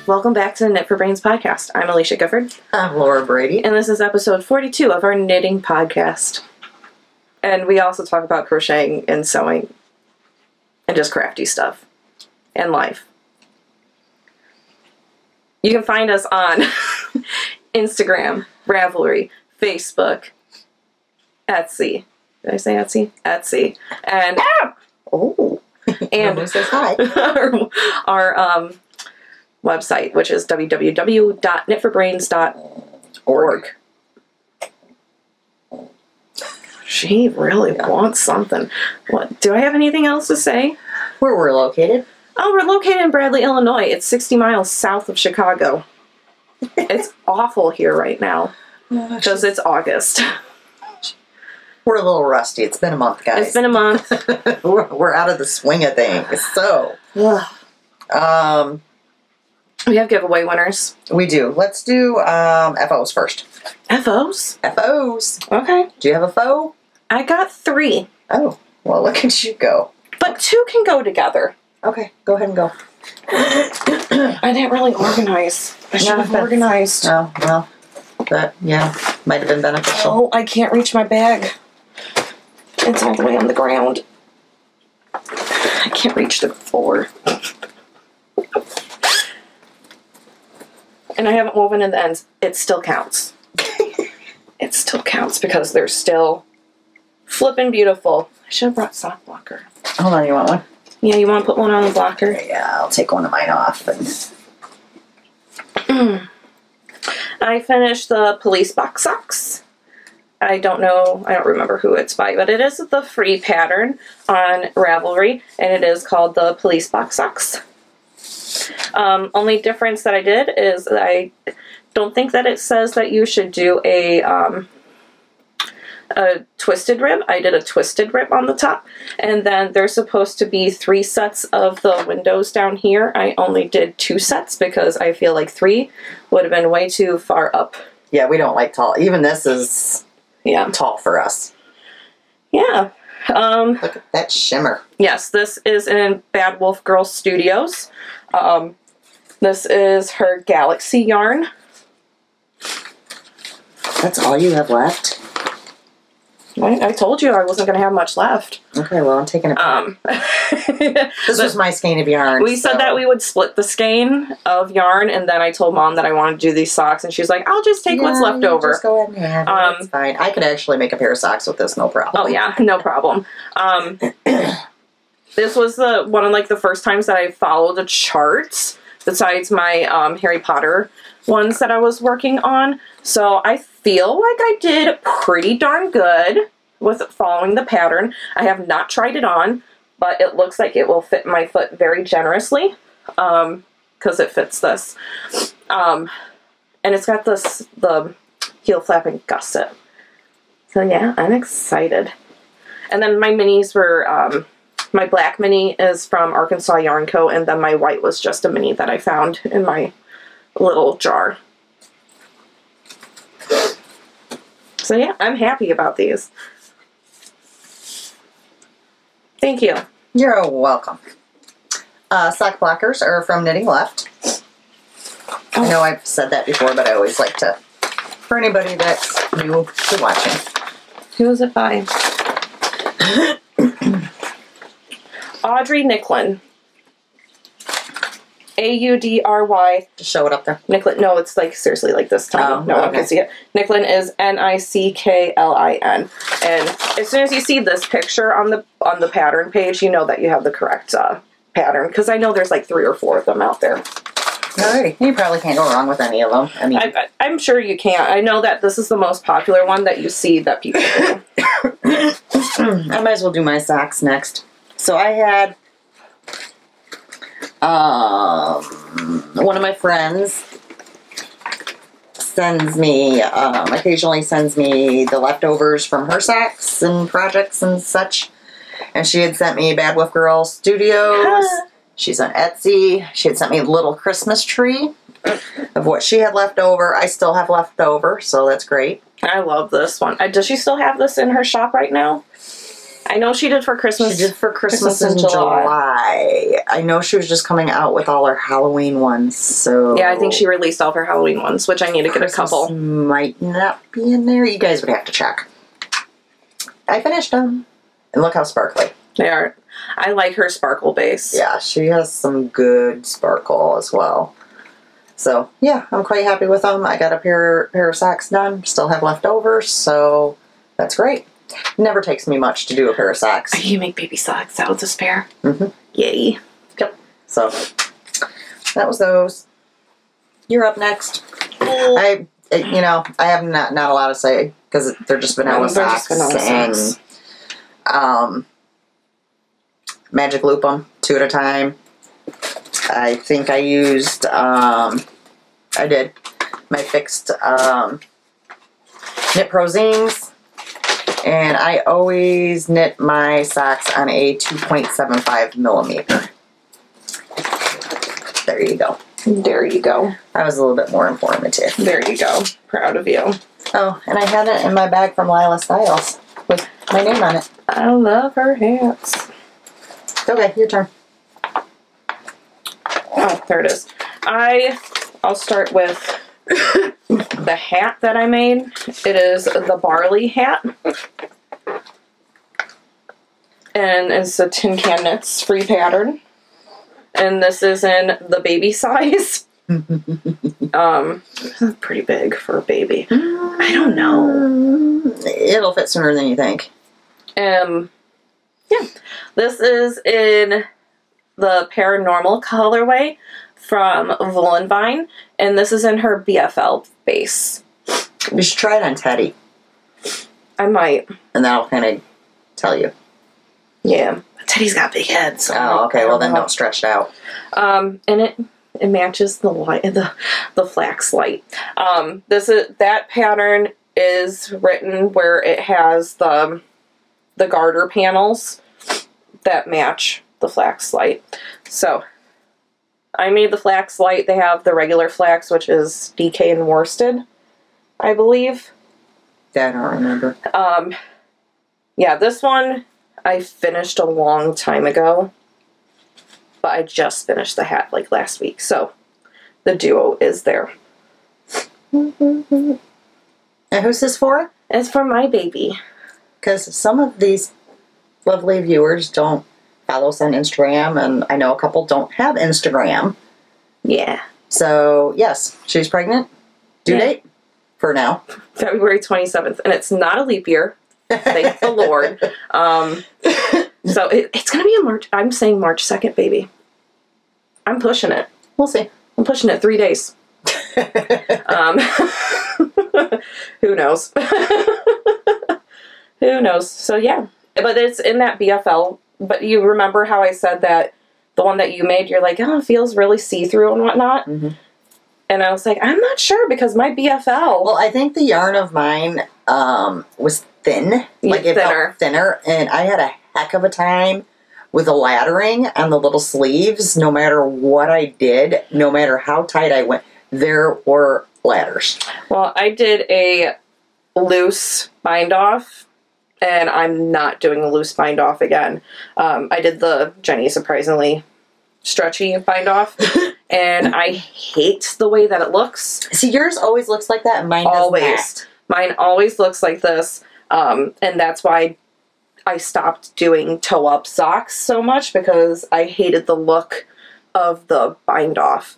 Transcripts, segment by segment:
Welcome back to the Knit for Brains podcast. I'm Alisha Gifford. I'm Laura Brady. And this is episode 42 of our knitting podcast. And we also talk about crocheting and sewing and just crafty stuff and life. You can find us on Instagram, Ravelry, Facebook, Etsy. Did I say Etsy? Etsy. And And says hi. our website, which is www.knitforbrains.org. She really wants something. What? Do I have anything else to say? Where we're located? Oh, we're located in Bradley, Illinois. It's 60 miles south of Chicago. It's awful here right now because it's August. We're a little rusty. It's been a month, guys. It's been a month. we're out of the swing of things. So, we have giveaway winners. we do. Let's do FOs first. FOs? FOs. Okay. Do you have a foe? I got 3. Oh, well, look at you go. But 2 can go together. Okay, go ahead and go. I didn't really organize. I should have organized. Oh, well, that, might have been beneficial. Oh, I can't reach my bag. It's all the way on the ground. I can't reach the floor. And I haven't woven in the ends. It still counts. It still counts because they're still flippin' beautiful. I should have brought sock blocker. Hold on, you want one? Yeah, you want to put one on the blocker? Yeah, I'll take one of mine off. And I finished the police box socks. I don't remember who it's by, but it is the free pattern on Ravelry, and it is called the police box socks. Only difference that I did is that I don't think that it says that you should do a twisted rib. I did a twisted rib on the top, and then there's supposed to be 3 sets of the windows down here. I only did 2 sets because I feel like 3 would have been way too far up. yeah, we don't like tall. Even this is tall for us. Yeah. Look at that shimmer. Yes, this is in Bad Wolf Girl Studios. This is her Galaxy yarn. That's all you have left? I told you I wasn't going to have much left. Okay, well, I'm taking it back. This was my skein of yarn. We said that we would split the skein of yarn, and then I told Mom that I wanted to do these socks, and she's like, I'll just take what's left over. Just go ahead and have it. It's fine. I could actually make a pair of socks with this, no problem. Oh, yeah, no problem. This was one of the first times that I followed a chart, besides my Harry Potter ones that I was working on. So I feel like I did pretty darn good with following the pattern. I have not tried it on, but it looks like it will fit my foot very generously because it fits this. And it's got the heel flap and gusset. So yeah, I'm excited. And then my minis were, my black mini is from Arkansas Yarn Co. And then my white was just a mini that I found in my little jar. So yeah, I'm happy about these. Thank you. You're welcome. Sock blockers are from Knitting Left. I know I've said that before, but I always like to, for anybody that's new to watching. Who is it by? Audrey Nicklin. Audry. Just show it up there. Nicklin. No, it's seriously this time. No one can see it. Nicklin is Nicklin. And as soon as you see this picture on the pattern page, you know that you have the correct pattern. Because I know there's 3 or 4 of them out there. Alrighty. You probably can't go wrong with any of them. I mean, I'm sure you can't. I know that this is the most popular one that you see that people do. I might as well do my socks next. So I had one of my friends occasionally sends me the leftovers from her socks and projects and such. And she had sent me Bad Wolf Girl Studios. She's on Etsy. She had sent me a little Christmas tree of what she had left over. I still have left over, so that's great. I love this one. Does she still have this in her shop right now? I know she did for Christmas. She did for Christmas in July. I know she was just coming out with all her Halloween ones, so... Yeah, I think she released all of her Halloween ones, which I need to get a couple. Might not be in there. You guys would have to check. I finished them. And look how sparkly. They are. I like her sparkle base. Yeah, she has some good sparkle as well. So, yeah, I'm quite happy with them. I got a pair of socks done. Still have leftovers, so that's great. Never takes me much to do a pair of socks. You make baby socks out of this pair? Mm-hmm. Yay. Yep. So, that was those. You're up next. I have not a lot to say because they're just vanilla socks. And Magic Loop them 2 at a time. I think I used, I did my fixed Knit Pro Zings. And I always knit my socks on a 2.75 millimeter. There you go. There you go. That was a little bit more informative. There you go. Proud of you. Oh, and I had it in my bag from Lila Styles with my name on it. I love her hats. Okay, your turn. Oh, there it is. I'll start with the hat that I made. It is the Barley hat. And it's a Tin Can Knits free pattern. And this is in the baby size. Pretty big for a baby. I don't know. It'll fit sooner than you think. Yeah. This is in the Paranormal colorway from Woolen Vine, and this is in her BFL base. You should try it on Teddy. I might. And that'll kind of tell you. Yeah. Teddy's got big heads. So oh, okay. Well, then don't stretch it out. And it matches the light, the flax light. That pattern is written where it has the garter panels that match the flax light. So I made the flax light. They have the regular flax, which is DK and worsted, I believe. I don't remember. Yeah, this one I finished a long time ago, but I just finished the hat like last week, so the duo is there. And who's this for? It's for my baby. Because some of these lovely viewers don't follow us on Instagram, and I know a couple don't have Instagram. Yeah. So, yes, she's pregnant. Due date? For now. February 27th, and it's not a leap year. Thank the Lord. So it's going to be a March. I'm saying March 2nd, baby. I'm pushing it. We'll see. I'm pushing it 3 days. Who knows? Who knows? So yeah, but it's in that BFL. But you remember how I said that the one that you made, you're like, oh, it feels really see-through and whatnot. Mm-hmm. And I was like, I'm not sure because my BFL. Well, I think the yarn of mine was thin. Like it felt thinner. And I had a heck of a time with the laddering on the little sleeves. No matter what I did, no matter how tight I went, there were ladders. Well, I did a loose bind off, and I'm not doing a loose bind off again. I did the Jenny surprisingly stretchy bind off, and I hate the way that it looks. See, yours always looks like that, and mine does not. Mine always looks like this, and that's why I stopped doing toe-up socks so much, because I hated the look of the bind off.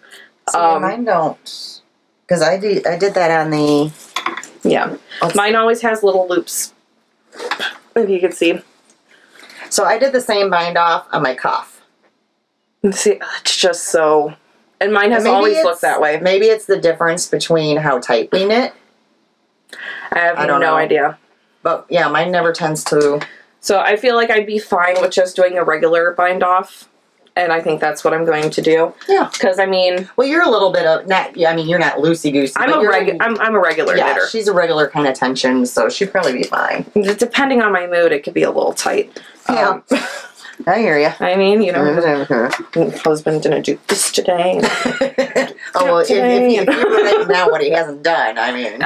See, mine don't, because I did that on the... Yeah, mine always has little loops, if you can see. So I did the same bind off on my cuff. See, it's just so... And mine has always looked that way. Maybe it's the difference between how tight we knit. I have no idea. But yeah, mine never tends to... So I feel like I'd be fine with just doing a regular bind off. And I think that's what I'm going to do. Yeah. Because, I mean... Well, you're a little bit of... I mean, you're not loosey-goosey. I'm a regular knitter. She's a regular kind of tension, so she'd probably be fine. Depending on my mood, it could be a little tight. Yeah. I hear you. I mean, you know, husband didn't do this today. Oh, well, if you're writing down what he hasn't done, I mean.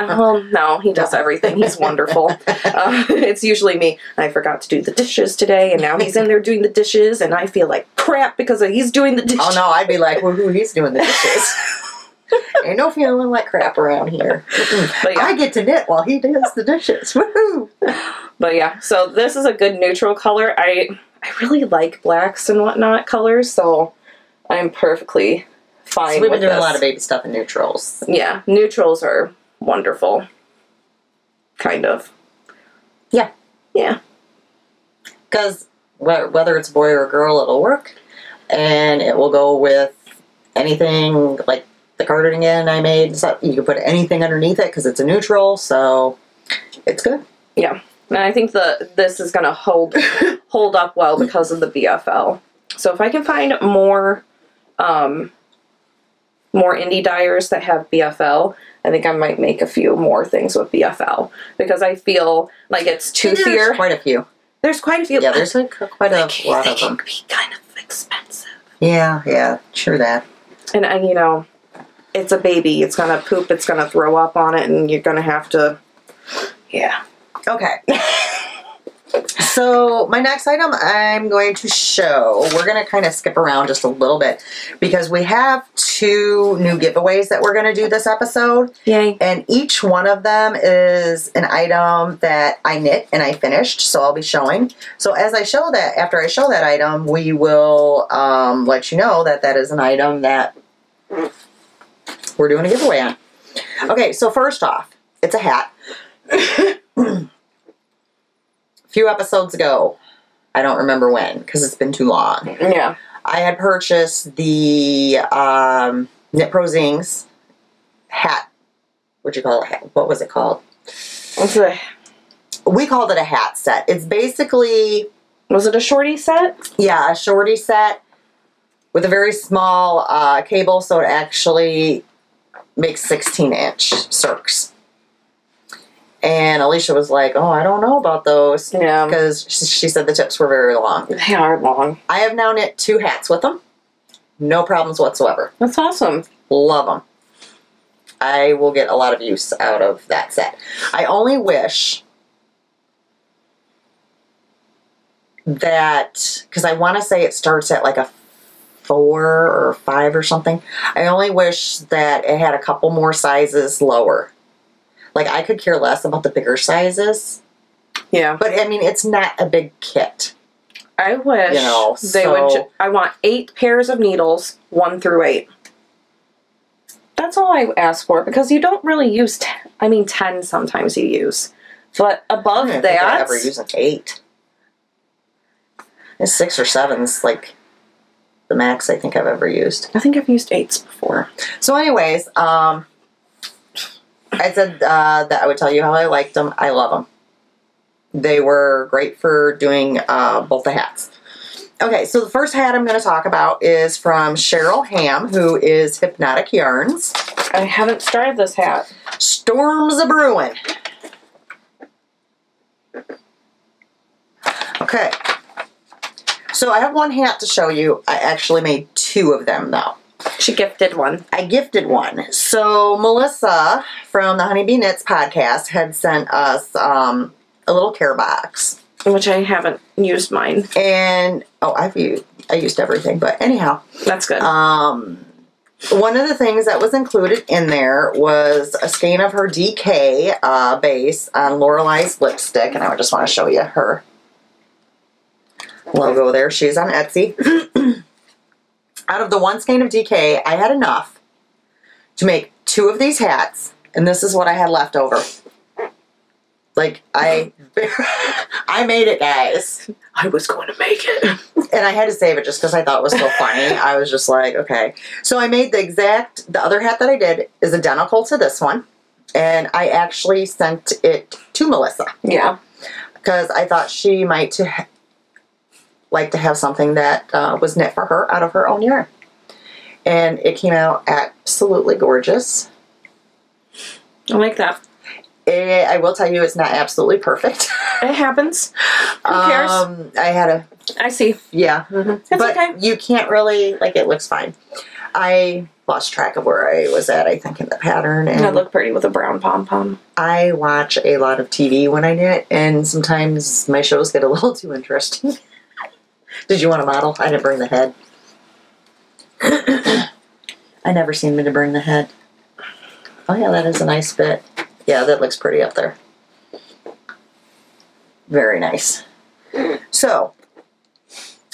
No, he does everything. He's wonderful. It's usually me. I forgot to do the dishes today, and now he's in there doing the dishes, and I feel like crap because he's doing the dishes. Oh, no, I'd be like, woohoo, he's doing the dishes. Ain't no feeling like crap around here. But yeah. I get to knit while he does the dishes. Woohoo! But yeah, so this is a good neutral color. I really like blacks and whatnot colors, so I'm perfectly fine. So we've been doing a lot of baby stuff in neutrals. Yeah, neutrals are wonderful. Kind of. Yeah. Yeah. Because whether it's a boy or a girl, it'll work. And it will go with anything, like the cardigan I made. So you can put anything underneath it because it's a neutral, so it's good. Yeah. And I think this is going to hold up well because of the BFL. So if I can find more indie dyers that have BFL, I think I might make a few more things with BFL because I feel like it's toothier. There's quite a few. There's quite a few. Yeah, there's like quite a lot of them. They can be kind of expensive. Yeah, sure that. And you know, it's a baby. It's gonna poop. It's gonna throw up on it, and you're gonna have to. Yeah. Okay. So my next item I'm going to show, we're going to kind of skip around just a little bit because we have 2 new giveaways that we're going to do this episode. Yay. And each one of them is an item that I knit and I finished, so I'll be showing. So as I show that, after I show that item, we will let you know that that is an item that we're doing a giveaway on. Okay, so first off, it's a hat. A few episodes ago, I don't remember when because it's been too long. Yeah. I had purchased the Knit Pro Zings hat. What'd you call it? What was it called? We called it a hat set. It's basically... Was it a shorty set? Yeah, a shorty set with a very small cable, so it actually makes 16-inch circs. And Alisha was like, oh, I don't know about those. Yeah. Because she said the tips were very long. They are long. I have now knit 2 hats with them. No problems whatsoever. That's awesome. Love them. I will get a lot of use out of that set. I only wish that, because I want to say it starts at like a 4 or 5 or something. I only wish that it had a couple more sizes lower. Like, I could care less about the bigger sizes. Yeah. But, I mean, it's not a big kit. I wish they would... I want 8 pairs of needles, 1 through 8. That's all I ask for, because you don't really use... 10 sometimes you use. But above that... I don't think I ever use 8. It's 6 or 7's, like, the max I think I've ever used. I think I've used 8s before. So, anyways, I said that I would tell you how I liked them. I love them. They were great for doing both the hats. Okay, so the first hat I'm going to talk about is from Cheryl Ham, who is Hypnotic Yarns. I haven't started this hat. Storms a-brewing. Okay. So I have 1 hat to show you. I actually made 2 of them, though. She gifted one. I gifted one. So Melissa from the Honeybee Knits podcast had sent us a little care box. Which I haven't used mine. And, I used everything, but anyhow. That's good. One of the things that was included in there was a skein of her DK base on Lorelei's lipstick, and I just want to show you her logo there. She's on Etsy. Out of the 1 skein of DK, I had enough to make 2 of these hats, and this is what I had left over. Like, I made it, guys. I was going to make it. And I had to save it just because I thought it was so funny. I was just like, okay. So I made the other hat that I did is identical to this one, and I actually sent it to Melissa. Yeah. Because I thought she might like to have something that was knit for her out of her own yarn. And it came out absolutely gorgeous. I like that. I will tell you it's not absolutely perfect. It happens. Who cares? I had a I see. Yeah. It's But okay. you can't really, like, it looks fine. I lost track of where I was at, I think, in the pattern. And That look pretty with a brown pom-pom. I watch a lot of TV when I knit, and sometimes my shows get a little too interesting. Did you want to model? I didn't bring the head. I never seem to bring the head. Oh yeah, that is a nice fit. Yeah, that looks pretty up there. Very nice. So,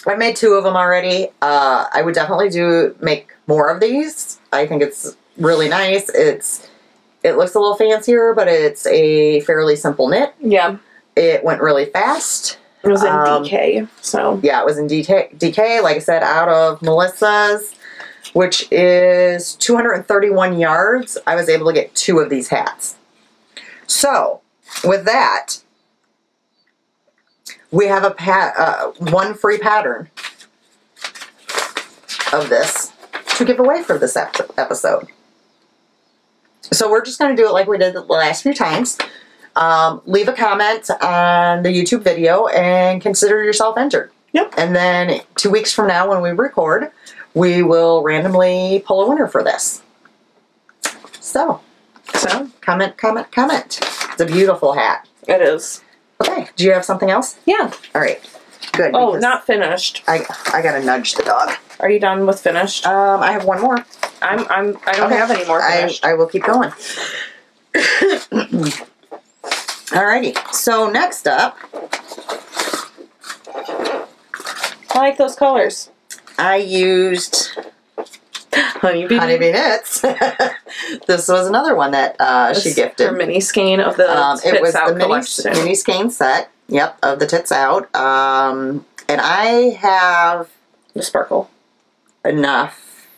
I made 2 of them already. I would definitely make more of these. I think it's really nice. It looks a little fancier, but it's a fairly simple knit. Yeah. It went really fast. It was in DK, so. Yeah, it was in DK, like I said, out of Melissa's, which is 231 yards. I was able to get 2 of these hats. So, with that, we have one free pattern of this to give away for this episode. So we're just going to do it like we did the last few times. Leave a comment on the YouTube video and consider yourself entered. Yep. And then 2 weeks from now when we record, we will randomly pull a winner for this. So comment. It's a beautiful hat. It is. Okay, do you have something else? Yeah. All right, good. Oh, not finished. I gotta nudge the dog. Are you done with finished? I have one more. I don't have any more finished. I will keep going. Alrighty, so next up, I like those colors. I used Honeybee Knits. This was another one that she gifted. Her mini skein of the it was Tits Out the collection. mini skein set. Yep, of the Tits Out. And I have The sparkle. enough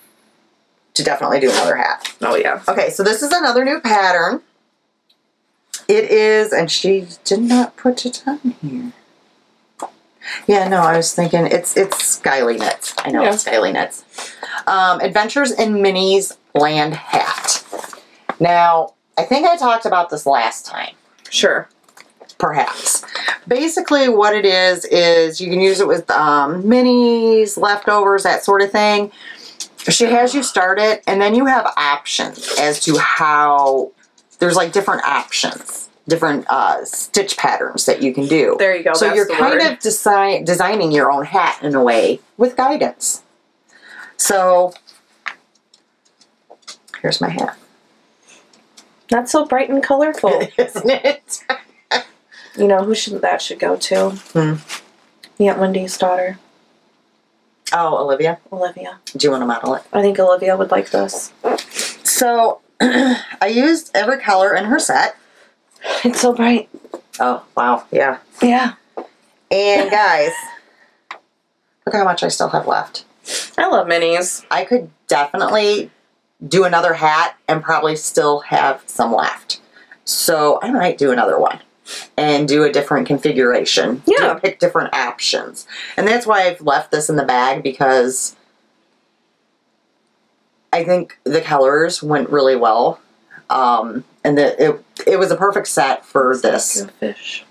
to definitely do another hat. Oh yeah. Okay, so this is another new pattern. It is, and she did not put it on here. Yeah, no, I was thinking it's Skyly Knits. I know it's Skyly Knits. Adventures in Minis Land Hat. Now, I think I talked about this last time. Sure. Perhaps. Basically what it is you can use it with minis, leftovers, that sort of thing. She has you start it, and then you have options as to how, there's like different options, different stitch patterns that you can do. There you go. So you're kind of designing your own hat in a way with guidance. So here's my hat. Not so bright and colorful. Isn't it? You know who that should go to? Aunt Wendy's daughter. Oh, Olivia? Olivia. Do you want to model it? I think Olivia would like this. So, I used every color in her set. It's so bright. Oh, wow. Yeah. Yeah. And guys, look how much I still have left. I love minis. I could definitely do another hat and probably still have some left. So, I might do another one and do a different configuration. Yeah. Pick different options. And that's why I've left this in the bag, because I think the colors went really well. And it was a perfect set for this. Like a fish.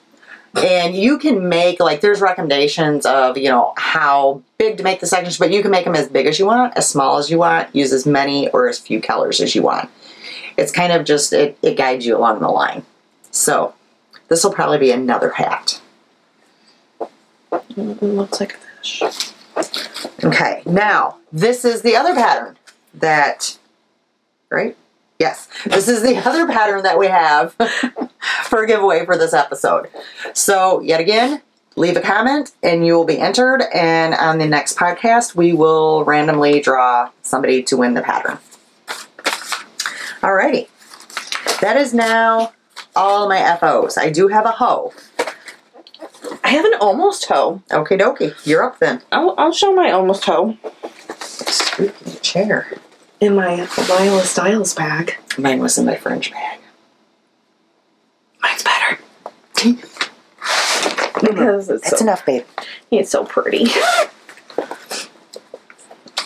And you can make, like, there's recommendations of, you know, how big to make the sections, but you can make them as big as you want, as small as you want, use as many or as few colors as you want. It's kind of just, it guides you along the line. So, this will probably be another hat. It looks like a fish. Okay, now, this is the other pattern that, right? Yes, this is the other pattern that we have for a giveaway for this episode. So, yet again, leave a comment and you will be entered, and on the next podcast, we will randomly draw somebody to win the pattern. Alrighty, that is now all my FOs. I do have a hoe. I have an almost hoe. Okie dokie, you're up then. I'll show my almost hoe. Squeaky chair. In my Lila Styles bag. Mine was in my French bag. Mine's better. Because That's enough, babe. It's so pretty.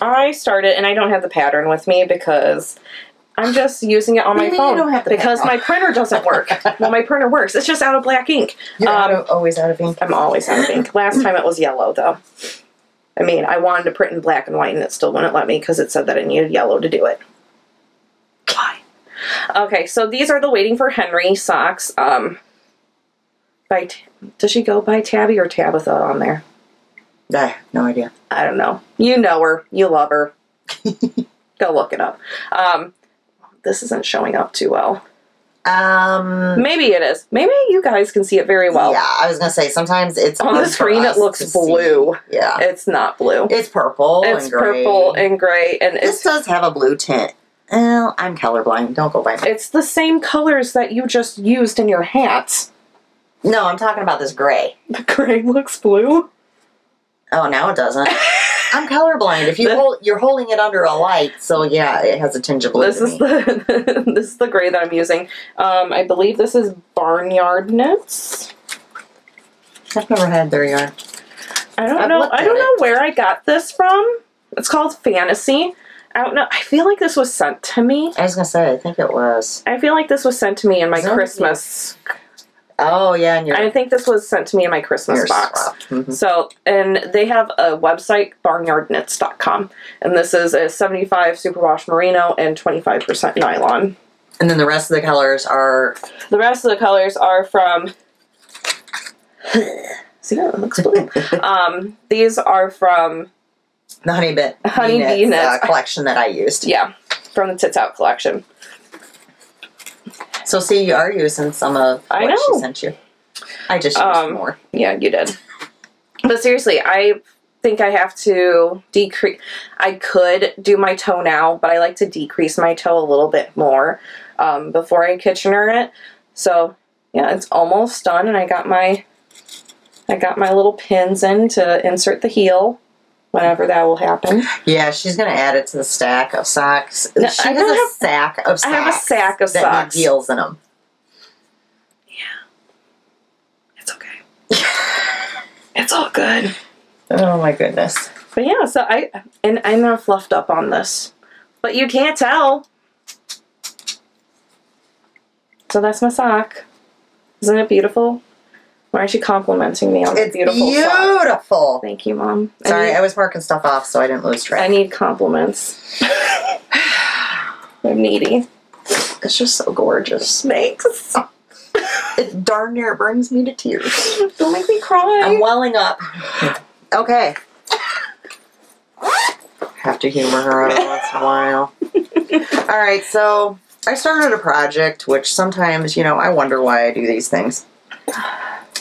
I started, and I don't have the pattern with me because I'm just using it on my Maybe phone you don't have to because pay. my printer doesn't work. Well, my printer works. It's just out of black ink. You're always out of ink. I'm always out of ink. Last time it was yellow, though. I mean, I wanted to print in black and white, and it still wouldn't let me because it said that I needed yellow to do it. Why? Okay, so these are the Waiting for Henry socks. Does she go by Tabby or Tabitha on there? No idea. I don't know. You know her. You love her. Go look it up. This isn't showing up too well. Maybe it is. Maybe you guys can see it very well. Yeah, I was gonna say sometimes it's on the screen. It looks blue. See. Yeah, it's not blue. It's purple. It's purple and gray, and this does have a blue tint. Well, I'm colorblind. Don't go by me. It's the same colors that you just used in your hats. No, I'm talking about this gray. The gray looks blue. Oh, now it doesn't. I'm colorblind. If you're holding it under a light, so yeah, it has a tinge of blue. This is the gray that I'm using. I believe this is Barnyard Knits. I've never had their yarn. I don't know where I got this from. It's called Fantasy. I don't know. I feel like this was sent to me. I was gonna say, I think it was. I feel like this was sent to me in my Christmas. Oh yeah, and I think this was sent to me in my Christmas box. Mm-hmm. So, and they have a website, barnyardknits.com, and this is a 75 superwash merino and 25% nylon. And then the rest of the colors are. The rest of the colors are from. See, that looks blue. These are from the Honey Bee Knits collection that I used. Yeah, from the Tits Out collection. So see, you are using some of what she sent you. I just used more. Yeah, you did. But seriously, I think I have to decrease. I could do my toe now, but I like to decrease my toe a little bit more before I Kitchener it. So yeah, it's almost done, and I got my little pins in to insert the heel. Whenever that will happen. Yeah, she's going to add it to the stack of socks. No, she has a sack of socks. I have a sack of that socks. Need heels in them. Yeah. It's okay. It's all good. Oh my goodness. But yeah, so I'm not fluffed up on this. But you can't tell. So that's my sock. Isn't it beautiful? Why aren't you complimenting me on the beautiful sock? Beautiful. Thank you, Mom. Sorry, I was marking stuff off so I didn't lose track. I need compliments. I'm needy. It's just so gorgeous. Thanks. It darn near brings me to tears. Don't make me cry. I'm welling up. Okay. Have to humor her every once in a while. Alright, so I started a project, which sometimes, I wonder why I do these things.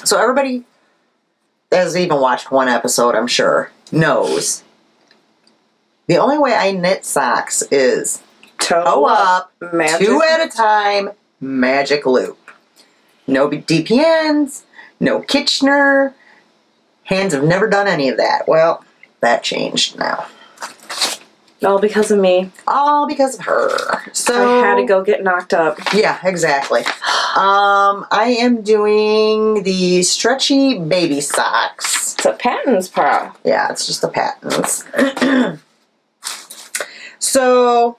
So everybody that has even watched one episode, I'm sure, knows the only way I knit socks is toe up, two at a time, magic loop. No DPNs, no Kitchener. Hands have never done any of that. Well, that changed now. All because of me. All because of her. So I had to go get knocked up. Yeah, exactly. I am doing the stretchy baby socks. It's a Patton's Pro. Yeah, it's just a Patton's. So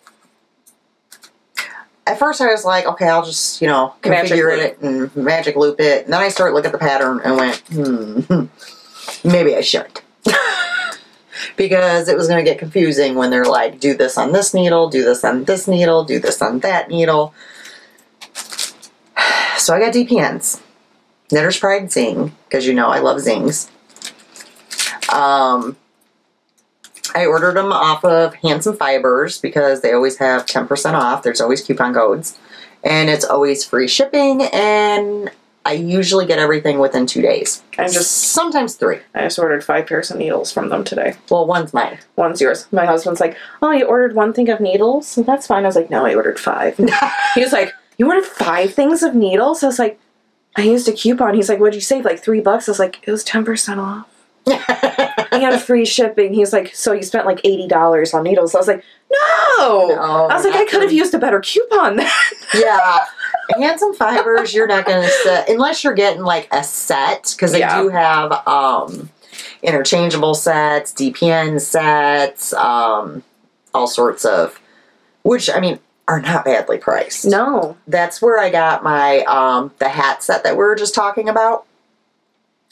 at first I was like, okay, I'll just, configure it and magic loop it. And then I started looking at the pattern and went, maybe I shouldn't. Because it was going to get confusing when they're like, do this on this needle, do this on this needle, do this on that needle. So I got DPNs. Knitter's Pride Zing, because I love zings. I ordered them off of Handsome Fibers because they always have 10% off. There's always coupon codes. And it's always free shipping, and I usually get everything within 2 days. Sometimes 3. I just ordered 5 pairs of needles from them today. Well, one's mine. One's yours. My husband's like, oh, you ordered 1 thing of needles? And that's fine. I was like, no, I ordered 5. He was like, you ordered 5 things of needles? I was like, I used a coupon. He's like, what'd you save? Like $3? I was like, it was 10% off. And free shipping. He's like, so you spent like $80 on needles. I was like, no! I was like, I could have used a better coupon then. Yeah. Handsome Fibers, you're not going to set, unless you're getting like a set, because they do have interchangeable sets, DPN sets, all sorts of, which, I mean, are not badly priced. No. That's where I got my, the hat set that we were just talking about.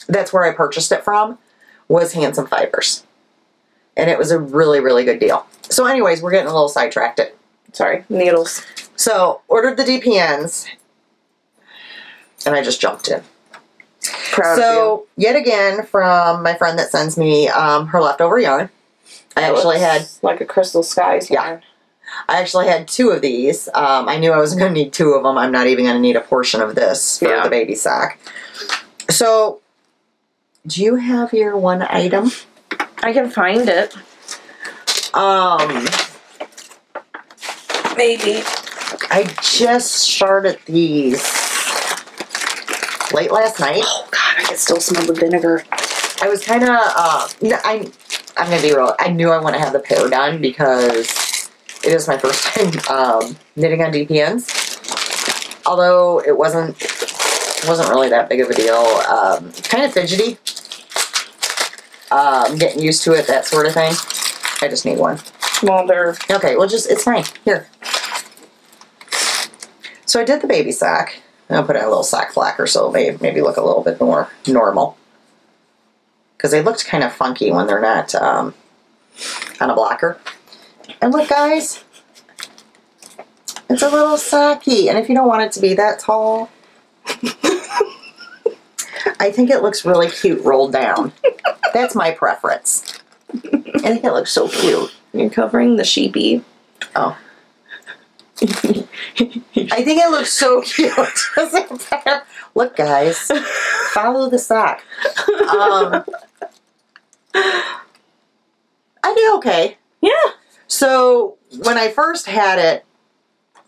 That's where I purchased it from, was Handsome Fibers. And it was a really, really good deal. So anyways, we're getting a little sidetracked. Sorry, needles. So, ordered the DPNs, and I just jumped in. Proud of So, yet again, from my friend that sends me her leftover yarn, I actually had... like a Crystal Skies yarn. Yeah. I actually had 2 of these. I knew I was going to need 2 of them. I'm not even going to need a portion of this for the baby sock. So, do you have your one item? I can find it. Maybe. I just started these late last night. Oh, God, I can still smell the vinegar. I was kind of, I'm going to be real. I knew I want to have the pair done because it is my first time knitting on DPNs. Although it wasn't really that big of a deal. Kind of fidgety. Getting used to it, that sort of thing. I just need one. Well, they're... Okay, well, it's fine. Here. So I did the baby sock. I'll put in a little sock flacker so they maybe look a little bit more normal. Because they looked kind of funky when they're not on a blocker. And look, guys. It's a little socky. And if you don't want it to be that tall, I think it looks really cute rolled down. That's my preference. I think it looks so cute. You're covering the sheepy. Oh. I think it looks so cute. Look, guys. Follow the sock. I did okay. Yeah. So, when I first had it,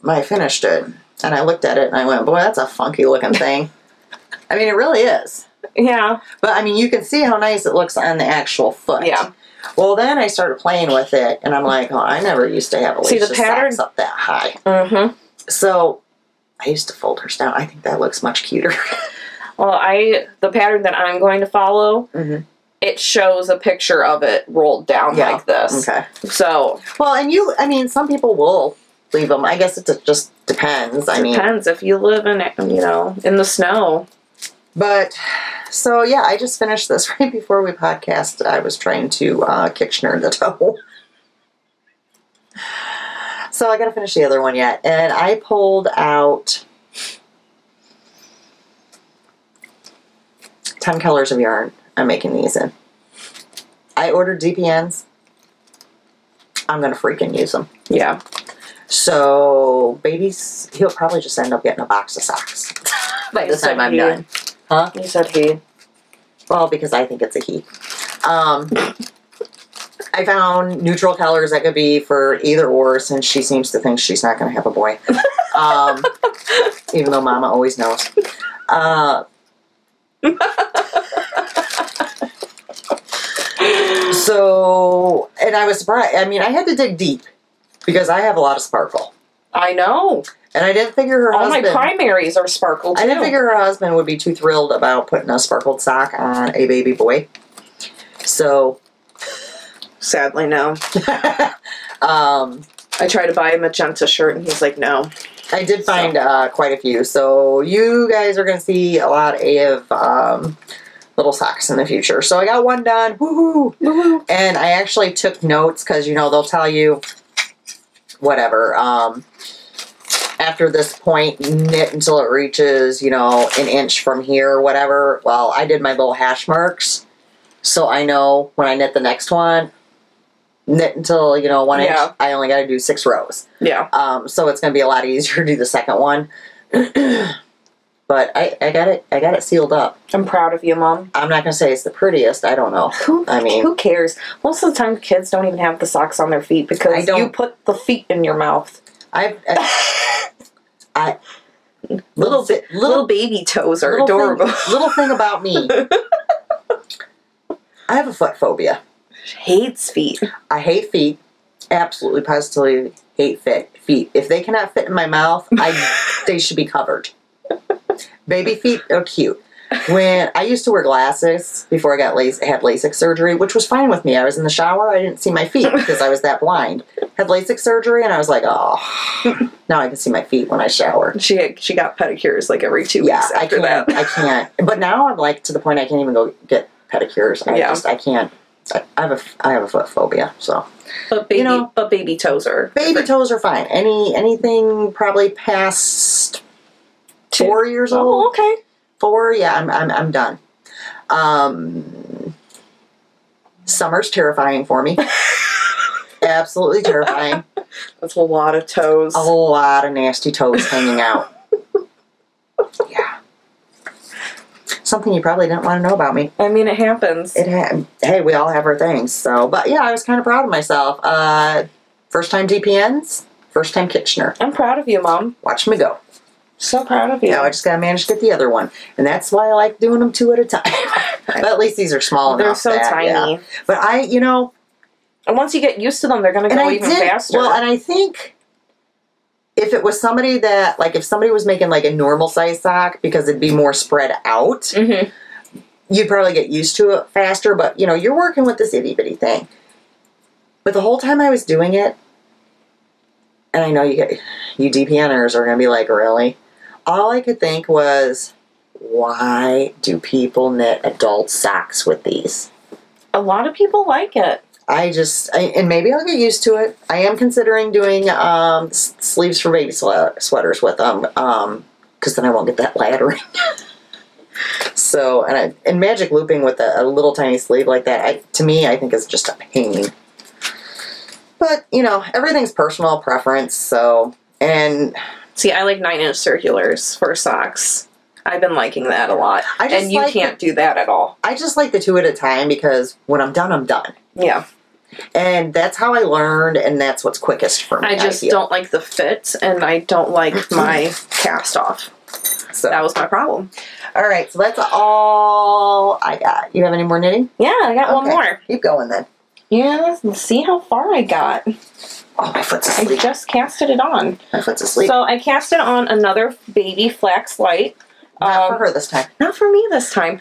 I finished it, and I looked at it, and I went, boy, that's a funky looking thing. I mean, it really is. Yeah. But, I mean, you can see how nice it looks on the actual foot. Yeah. Well, then I started playing with it, and I'm like, oh, I never used to have Alisha's socks up that high. Mm-hmm. So, I used to fold hers down. I think that looks much cuter. Well, the pattern that I'm going to follow, it shows a picture of it rolled down like this. Okay. So. Well, and some people will leave them. I guess it just depends. Depends if you live in, in the snow. But, so yeah, I just finished this right before we podcast. I was trying to Kitchener the toe. So I got to finish the other one yet. And I pulled out 10 colors of yarn. I'm making these in. I ordered DPNs. I'm going to freaking use them. Yeah. So, baby's, he'll probably just end up getting a box of socks by the time I'm done. Huh? You said he. Well, because I think it's a he. I found neutral colors that could be for either or, since she seems to think she's not going to have a boy. Even though Mama always knows. So, and I was surprised. I mean, I had to dig deep because I have a lot of sparkle. I know. And I didn't figure her husband... All my primaries are sparkled, too. I didn't figure her husband would be too thrilled about putting a sparkled sock on a baby boy. So... Sadly, no. I tried to buy a magenta shirt, and he's like, no. I did find quite a few. So you guys are going to see a lot of little socks in the future. So I got one done. Woohoo! Woohoo! And I actually took notes because, they'll tell you whatever. After this point, knit until it reaches, an inch from here or whatever. Well, I did my little hash marks. So I know when I knit the next one, knit until, 1 inch. I only got to do 6 rows. Yeah. So it's going to be a lot easier to do the second one. But I got it sealed up. I'm proud of you, Mom. I'm not going to say it's the prettiest. I don't know. Who cares? Most of the time, kids don't even have the socks on their feet because you put the feet in your mouth. Little baby toes are adorable. Little thing about me. I have a foot phobia. Hates feet. I hate feet. Absolutely, positively hate feet. If they cannot fit in my mouth, they should be covered. Baby feet are cute. When I used to wear glasses before I got had LASIK surgery, which was fine with me. I was in the shower, I didn't see my feet because I was that blind. Had LASIK surgery, and I was like, oh, now I can see my feet when I shower. She got pedicures like every 2 weeks after that. I can't. But now I'm like to the point I can't even go get pedicures. I can't. I have a foot phobia, so. But baby toes are toes are fine. Anything probably past 4 years old. Oh, okay. 4, yeah, I'm done. Summer's terrifying for me. Absolutely terrifying. That's a lot of toes. A lot of nasty toes hanging out. Yeah. Something you probably didn't want to know about me. I mean, it happens. Hey, we all have our things. So, but yeah, I was kind of proud of myself. First time DPNs, first time Kitchener. I'm proud of you, Mom. Watch me go. So proud of you. Now I just gotta manage to get the other one, and that's why I like doing them 2 at a time. But at least these are small enough. They're so tiny. Yeah. But and once you get used to them, they're gonna go even faster. Well, and I think if it was somebody that, like, if somebody was making like a normal size sock, because it'd be more spread out, you'd probably get used to it faster. But you're working with this itty bitty thing. But the whole time I was doing it, and I know you DPNers are gonna be like, really? All I could think was, why do people knit adult socks with these? A lot of people like it. And maybe I'll get used to it. I am considering doing sleeves for baby sweaters with them, because then I won't get that laddering. So, and magic looping with a little tiny sleeve like that, to me, I think is just a pain. But, everything's personal preference, so, and... See, I like 9-inch circulars for socks. I've been liking that a lot. And you can't do that at all. I just like the 2 at a time, because when I'm done, I'm done. Yeah. And that's how I learned, and that's what's quickest for me. I just don't like the fit, and I don't like my cast off. So that was my problem. All right, so that's all I got. You have any more knitting? Yeah, I got one more. Keep going then. Yeah, let's see how far I got. Oh, my foot's asleep. I just casted it on. My foot's asleep. So I casted on another baby flax light. Not for her this time. Not for me this time.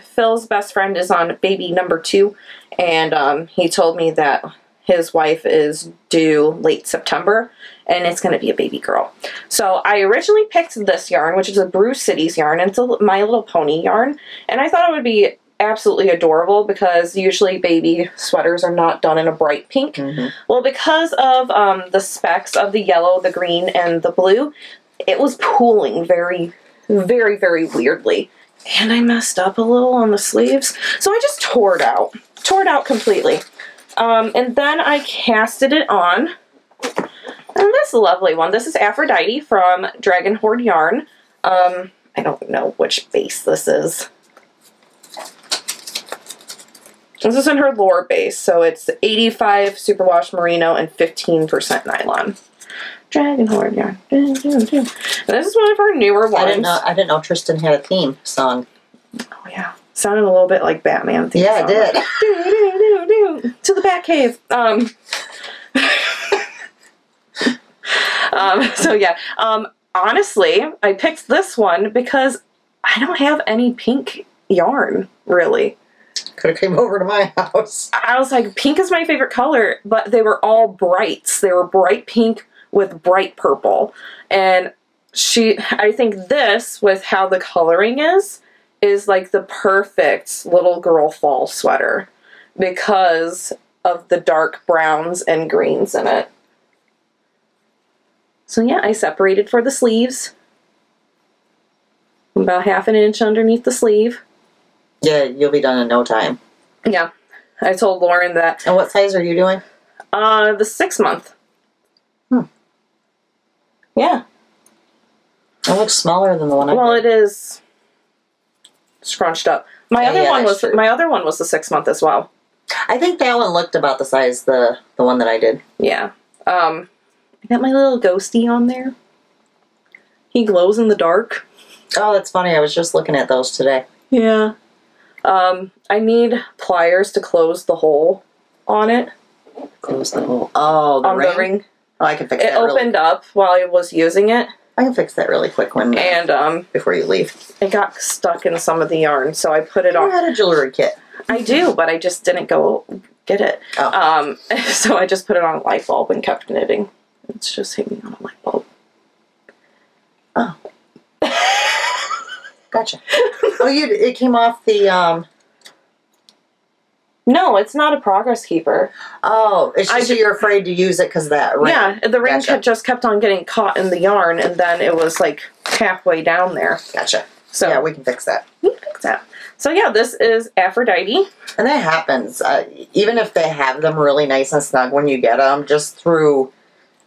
Phil's best friend is on baby number 2, and he told me that his wife is due late September, and it's going to be a baby girl. So I originally picked this yarn, which is a Brew Cities yarn, and it's a My Little Pony yarn, and I thought it would be absolutely adorable because usually baby sweaters are not done in a bright pink. Well, because of the specks of the yellow, the green, and the blue, it was pooling very, very, very weirdly. And I messed up a little on the sleeves, so I just tore it out. Tore it out completely. And then I casted it on. And this lovely one. This is Aphrodite from Dragon Horde Yarn. I don't know which base this is. This is in her Lore base, so it's 85 superwash merino and 15% nylon. Dragon Horde Yarn. And this is one of her newer ones. I didn't know Tristan had a theme song. Oh yeah, sounded a little bit like Batman theme song. It did. To the Batcave. So yeah. Honestly, I picked this one because I don't have any pink yarn, really. Could have came over to my house. I was like, pink is my favorite color, but they were all brights. They were bright pink with bright purple. And I think this, with how the coloring is like the perfect little girl fall sweater because of the dark browns and greens in it. So yeah, I separated for the sleeves. About 1/2 inch underneath the sleeve. Yeah, you'll be done in no time. Yeah. I told Lauren that. And what size are you doing? The 6-month. Yeah. It looks smaller than the one I Well, did. it is scrunched up. My other one was the 6-month as well. I think that one looked about the size the one that I did. Yeah. I got my little ghosty on there. He glows in the dark. Oh, that's funny. I was just looking at those today. Yeah. I need pliers to close the hole on it. Close the hole. Oh, the ring? Oh, I can fix that. It opened up while I was using it, I can fix that really quick when before you leave. It got stuck in some of the yarn, so I put it on. You had a jewelry kit. I do, but I just didn't go get it. Oh. So I just put it on a light bulb and kept knitting. It's just hanging on a light bulb. Oh. Gotcha. Oh, it came off the, No, it's not a progress keeper. Oh, it's just you're afraid to use it because of that ring. Yeah, the ring just kept on getting caught in the yarn, and then it was like halfway down there. Gotcha. So yeah, we can fix that. We can fix that. So yeah, this is Aphrodite. And that happens. Even if they have them really nice and snug when you get them, just through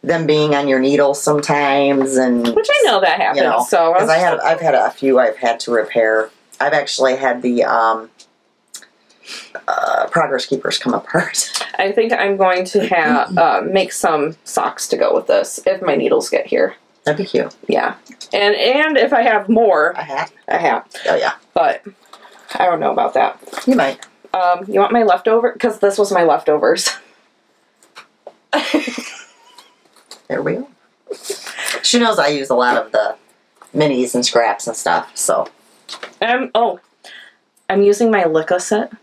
them being on your needle sometimes, and which I know that happens. You know, so because I've had a few I've had to repair. I've actually had the progress keepers come apart. I think I'm going to have make some socks to go with this if my needles get here. That'd be cute. Yeah, and if I have more, a hat. Oh yeah, but I don't know about that. You might. You want my leftover? Because this was my leftovers. There we go. She knows I use a lot of the minis and scraps and stuff, so. I'm using my Licca set.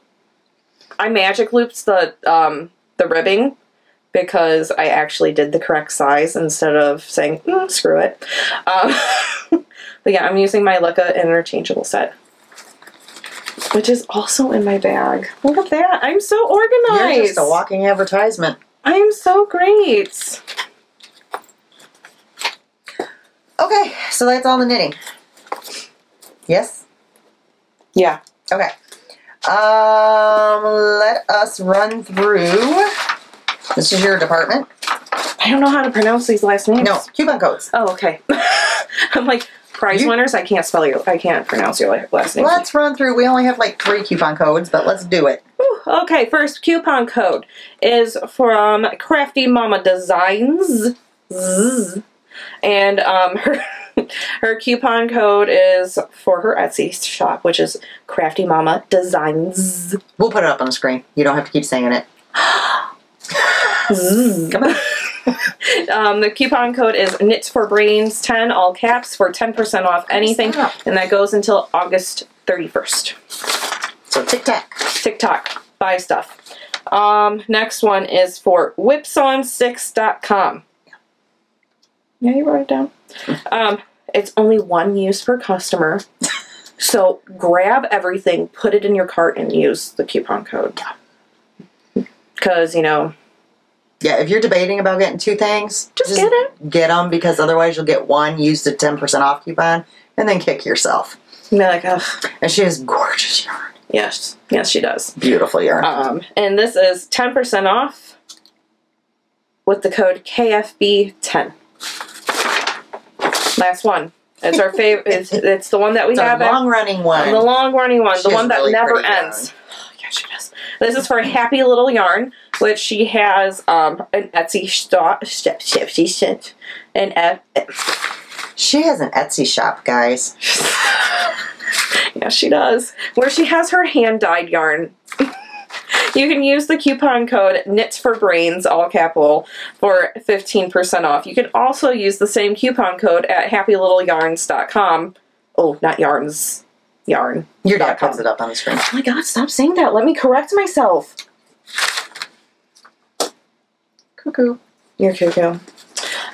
I magic looped the ribbing because I actually did the correct size instead of saying, screw it. But yeah, I'm using my Licca interchangeable set, which is also in my bag. Look at that. I'm so organized. You're just a walking advertisement. I'm so great. Okay, so that's all the knitting. Yes? Yeah. Okay. Let us run through. This is your department. I don't know how to pronounce these last names. No, coupon codes. Oh, okay. I'm like, prize winners, I can't pronounce your last name. Let's run through. We only have like 3 coupon codes, but let's do it. Okay, first coupon code is from Crafty Mama Designs. And her coupon code is for her Etsy shop, which is Crafty Mama Designs. We'll put it up on the screen. You don't have to keep saying it. Come on. The coupon code is Knits for Brains 10, all caps, for 10% off anything, and that goes until August 31st. So TikTok. TikTok. Buy stuff. Next one is for whipsawnsticks.com. Yeah, you wrote it down. It's only one use per customer. So grab everything, put it in your cart, and use the coupon code. Because, you know... Yeah, if you're debating about getting 2 things, just get it. Get them, because otherwise you'll get one, use the 10% off coupon, and then kick yourself. And be like, ugh. And she has gorgeous yarn. Yes. Yes, she does. Beautiful yarn. And this is 10% off with the code KFB10. Last one. It's our favorite. It's the one that we have. The long-running one. The long-running one. The one that really never ends. Oh, yeah, she does. This is for Happy Little Yarn, which she has an Etsy shop. She has an Etsy shop, guys. Yeah, she does. Where she has her hand-dyed yarn. You can use the coupon code KNITSFORBRAINS, all capital, for 15% off. You can also use the same coupon code at happylittleyarns.com. Oh, not yarns. Yarn. Your dad puts it up on the screen. Oh my god, stop saying that. Let me correct myself. Cuckoo. You're cuckoo.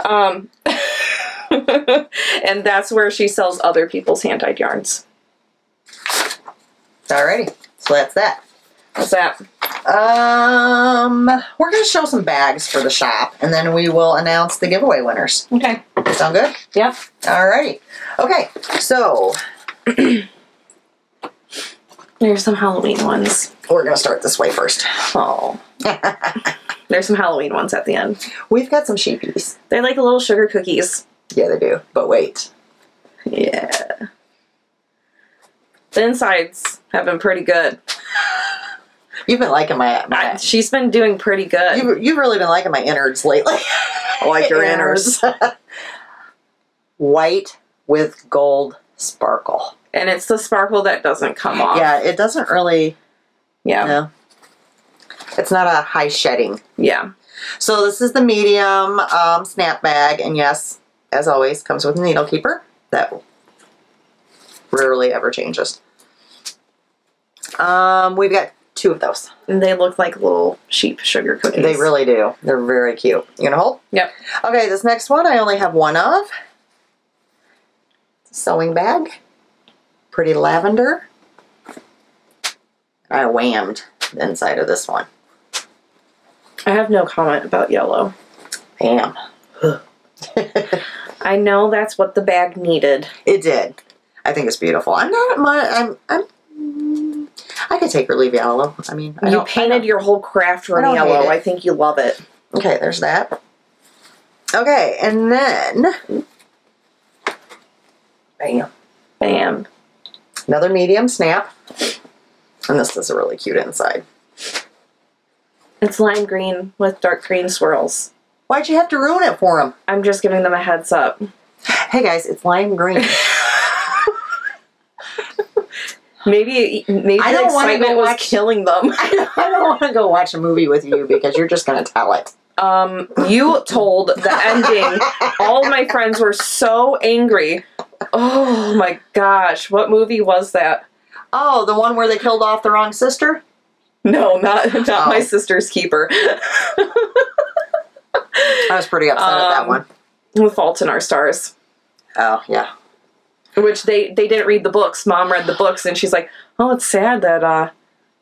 And that's where she sells other people's hand-dyed yarns. Alrighty. So that's that. What's that? We're going to show some bags for the shop, and then we will announce the giveaway winners. Okay. Sound good? Yep. Alrighty. Okay, so... There's some Halloween ones. We're going to start this way first. Oh. There's some Halloween ones at the end. We've got some sheepies. They're like little sugar cookies. Yeah, they do. But wait. Yeah. The insides have been pretty good. You've been liking my she's been doing pretty good. You've really been liking my innards lately. I like your innards. White with gold sparkle. And it's the sparkle that doesn't come off. Yeah, it doesn't really... Yeah. No. It's not a high shedding. Yeah. So this is the medium snap bag, and yes, as always, comes with a needle keeper that rarely ever changes. We've got 2 of those. And they look like little sheep sugar cookies. They really do. They're very cute. You gonna hold? Yep. Okay, this next one I only have 1 of. It's a sewing bag. Pretty lavender. I whammed the inside of this one. I have no comment about yellow. Bam. I know that's what the bag needed. It did. I think it's beautiful. I could take or leave yellow. I mean, You painted your whole craft room yellow. I think you love it. Okay, there's that. Okay, and then bam. Bam. Another medium snap. And this is really cute inside. It's lime green with dark green swirls. Why'd you have to ruin it for them? I'm just giving them a heads up. Hey guys, it's lime green. Maybe the excitement was killing them. I don't want to go watch a movie with you because you're just going to tell it. You told the ending. All of my friends were so angry. Oh my gosh. What movie was that? Oh, the one where they killed off the wrong sister? No, not My Sister's Keeper. I was pretty upset at that one. With Fault in Our Stars. Oh, yeah. Which they didn't read the books. Mom read the books and she's like, oh, it's sad that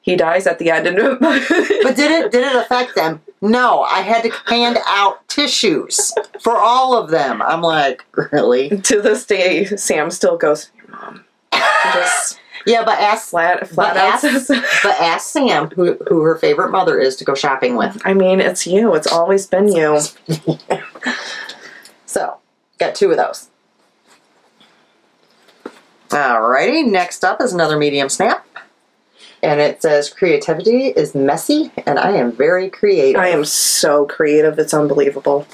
he dies at the end. But did it affect them? No, I had to hand out tissues for all of them. I'm like, really? To this day, Sam still goes, your mom. Just yeah, but ask flat out says. But ask Sam who her favorite mother is to go shopping with. I mean, it's you. It's always been you. So, got 2 of those. Alrighty, next up is another medium snap. And it says, creativity is messy, and I am very creative. I am so creative, it's unbelievable.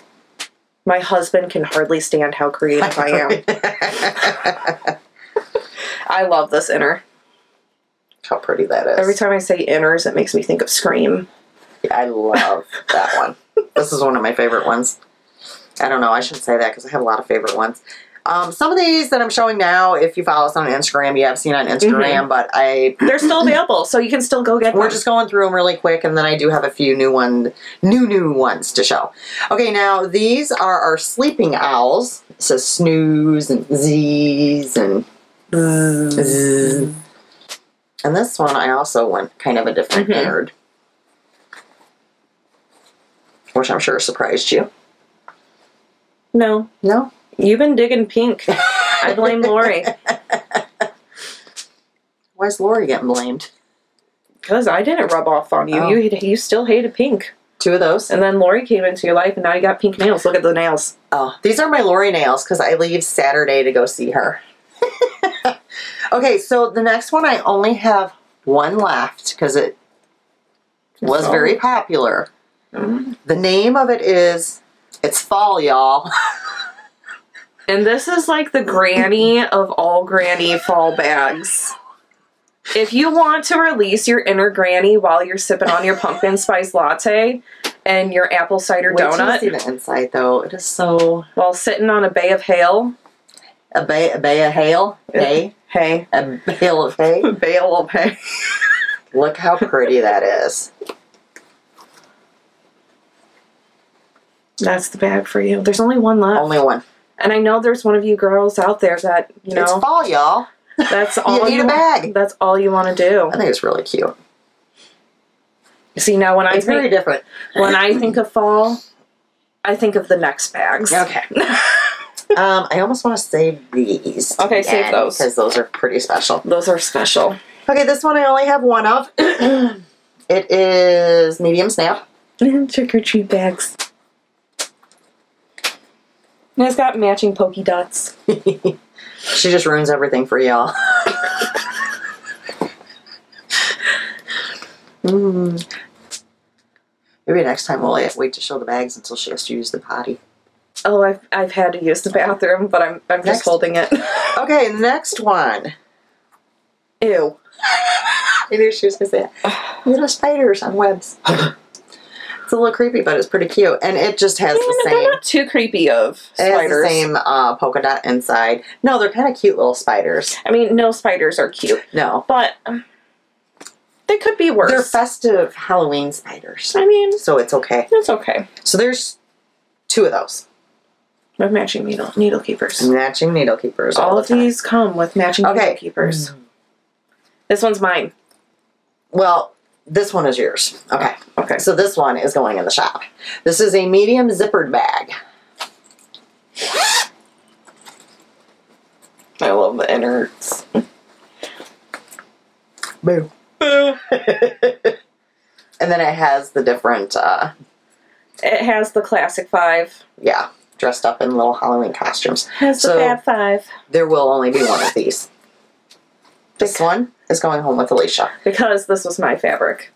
My husband can hardly stand how creative I am. I love this inner. How pretty that is. Every time I say inners, it makes me think of Scream. Yeah, I love that one. This is one of my favorite ones. I don't know, I shouldn't say that because I have a lot of favorite ones. Some of these that I'm showing now, if you follow us on Instagram, you have seen on Instagram, but they're still available, so you can still go get them. We're just going through them really quick, and then I do have a few new ones to show. Okay, now these are our sleeping owls. It says snooze and z's and zzz. And this one I also went kind of a different nerd, which I'm sure surprised you. No. No? You've been digging pink. I blame Lori. Why is Lori getting blamed? Because I didn't rub off on you. Oh. You still hated pink. 2 of those. And then Lori came into your life, and now you got pink nails. Look at the nails. Oh, these are my Lori nails because I leave Saturday to go see her. Okay, so the next one I only have 1 left because it was very popular. The name of it is, it's fall, y'all. And this is like the granny of all granny fall bags. If you want to release your inner granny while you're sipping on your pumpkin spice latte and your apple cider donut. Wait till you see the inside, though. It is so... While sitting on a bay of hail. A bay of hail? Hay? Hay. A bale of hay? Bale of hay. Look how pretty that is. That's the bag for you. There's only 1 left. Only 1. And I know there's one of you girls out there that, you know... It's fall, y'all. That's all you need a bag. That's all you want to do. I think it's really cute. See, now when it's very different. When I think of fall, I think of the next bags. Okay. I almost want to save these. Okay, save those. Because those are pretty special. Those are special. Okay, this one I only have 1 of. It is medium snap. Trick or treat bags. And it's got matching polka dots. She just ruins everything for y'all. Maybe next time we'll wait to show the bags until she has to use the potty. Oh, I've had to use the bathroom, but I'm just holding it. Okay, next one. Ew. I knew she was going to say that. Little spiders on webs. It's a little creepy, but it's pretty cute. And it just has the same... They're not too creepy of spiders. It has the same polka dot inside. No, they're kind of cute little spiders. I mean, no spiders are cute. No. But they could be worse. They're festive Halloween spiders. I mean... So it's okay. It's okay. So there's 2 of those. With matching needle keepers. Matching needle keepers. All of these come with matching needle keepers. This one's mine. Well, this one is yours. Okay. Okay. So this one is going in the shop. This is a medium zippered bag. I love the innards. Boo. Boo. And then it has the different... it has the classic 5. Yeah. Dressed up in little Halloween costumes. Has the Fab 5. There will only be one of these. This one is going home with Alisha. Because this was my fabric.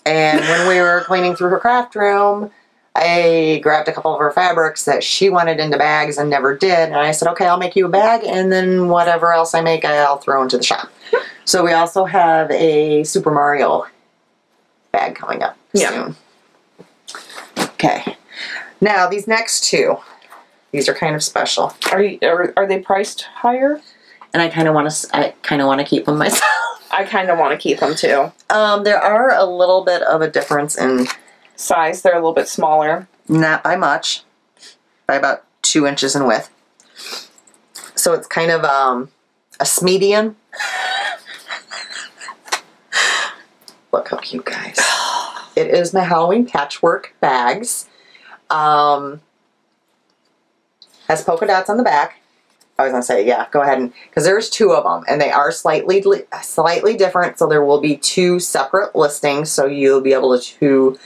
And when we were cleaning through her craft room, I grabbed a couple of her fabrics that she wanted into bags and never did. And I said, okay, I'll make you a bag, and then whatever else I make, I'll throw into the shop. So we also have a Super Mario bag coming up soon. Okay. Now, these next 2, these are kind of special. Are they priced higher? And I kind of want to keep them myself. I kind of want to keep them too. There are a little bit of a difference in size. They're a little bit smaller. Not by much. By about 2 inches in width. So it's kind of a medium. Look how cute, guys. It is my Halloween patchwork bags. Has polka dots on the back. I was going to say, yeah, go ahead, and because there's 2 of them, and they are slightly different, so there will be 2 separate listings, so you'll be able to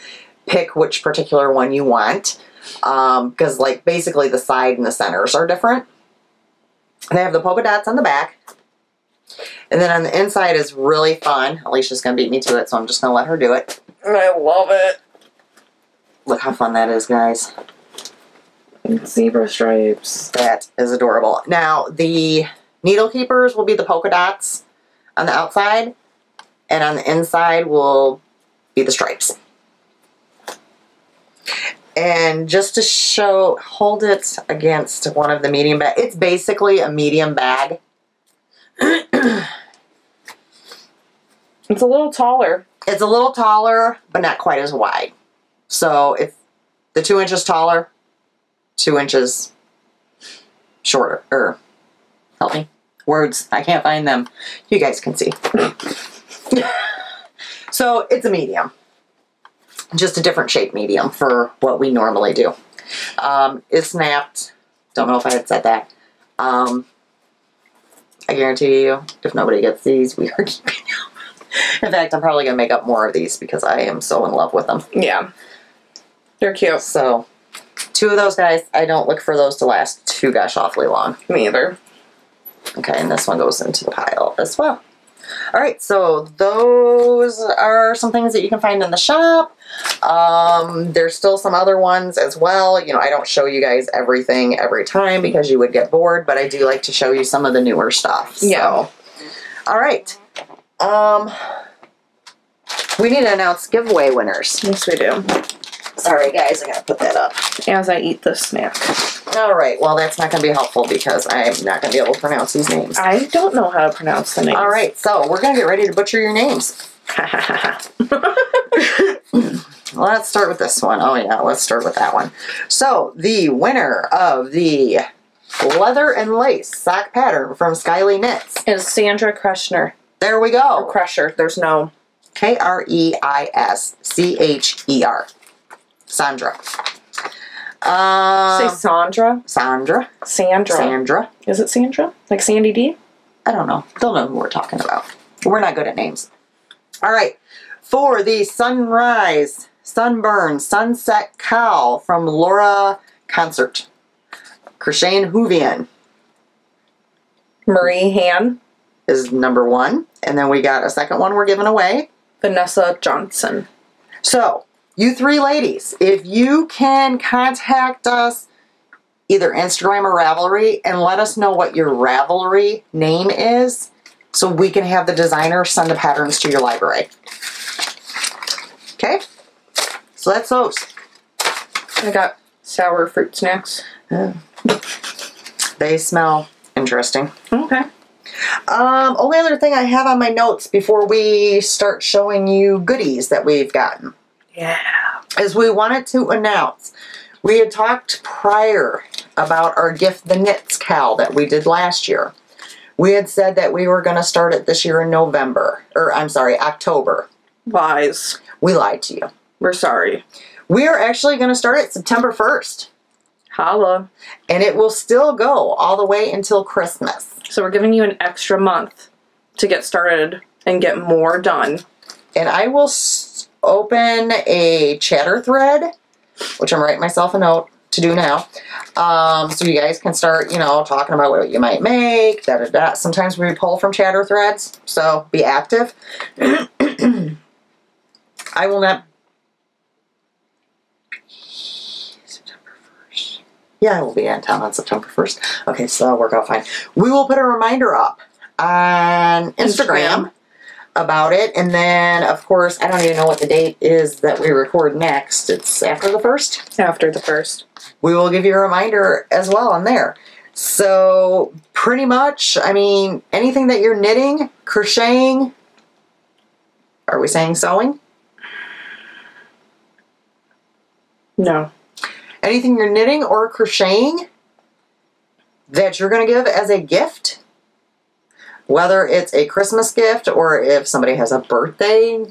pick which particular one you want, because like basically the side and the centers are different. And they have the polka dots on the back, and then on the inside is really fun. Alicia's going to beat me to it, so I'm just going to let her do it. I love it. Look how fun that is, guys. Zebra stripes. That is adorable. Now, the needle keepers will be the polka dots on the outside, and on the inside will be the stripes. And just to show, hold it against one of the medium bags. It's basically a medium bag. It's a little taller. It's a little taller, but not quite as wide. So it's the 2 inches taller, 2 inches shorter. Help me. Words. I can't find them. You guys can see. So it's a medium. Just a different shape medium for what we normally do. It snapped. Don't know if I had said that. I guarantee you, if nobody gets these, we are keeping them. In fact, I'm probably going to make up more of these because I am so in love with them. Yeah. They're cute. So, 2 of those guys, I don't look for those to last too gosh awfully long. Me either. Okay, and this one goes into the pile as well. Alright, so those are some things that you can find in the shop. There's still some other ones as well. You know, I don't show you guys everything every time because you would get bored, but I do like to show you some of the newer stuff. So. Yeah. Alright. We need to announce giveaway winners. Yes, we do. Sorry, guys, I gotta put that up. As I eat this snack. Alright, well, that's not gonna be helpful because I'm not gonna be able to pronounce these names. I don't know how to pronounce the names. Alright, so we're gonna get ready to butcher your names. Let's start with this one. Oh, yeah, let's start with that one. So, the winner of the leather and lace sock pattern from Skyly Knits is Sandra Kreshner. There we go. Or Kresher. There's no... K-R-E-I-S-C-H-E-R. Sandra. Say Sandra? Sandra. Sandra. Sandra. Is it Sandra? Like Sandy D? I don't know. They'll know who we're talking about. We're not good at names. All right. For the Sunrise, Sunburn, Sunset Cowl from Laura Concert. Crochet Hoovian Marie Han. is number 1. And then we got a second one we're giving away. Vanessa Johnson. So, you 3 ladies, if you can contact us, either Instagram or Ravelry, and let us know what your Ravelry name is, so we can have the designer send the patterns to your library. Okay? So that's those. I got sour fruit snacks. Oh. They smell interesting. Okay. Only other thing I have on my notes before we start showing you goodies that we've gotten. Yeah. Is we wanted to announce. We had talked prior about our Gift the Knits Cal that we did last year. We had said that we were going to start it this year in October. Lies. We lied to you. We're sorry. We are actually going to start it September 1st. Holla. And it will still go all the way until Christmas. So we're giving you an extra month to get started and get more done. And I will open a chatter thread, which I'm writing myself a note to do now. So you guys can start, talking about what you might make, da-da-da. Sometimes we pull from chatter threads, so be active. I will not... September 1st. Yeah, I will be in town on September 1st. Okay, so that'll work out fine. We will put a reminder up on Instagram about it. And then, of course, I don't even know what the date is that we record next. It's after the 1st? After the 1st. We will give you a reminder as well on there. So, pretty much, I mean, anything that you're knitting, crocheting, are we saying sewing? No. Anything you're knitting or crocheting that you're going to give as a gift, whether it's a Christmas gift or if somebody has a birthday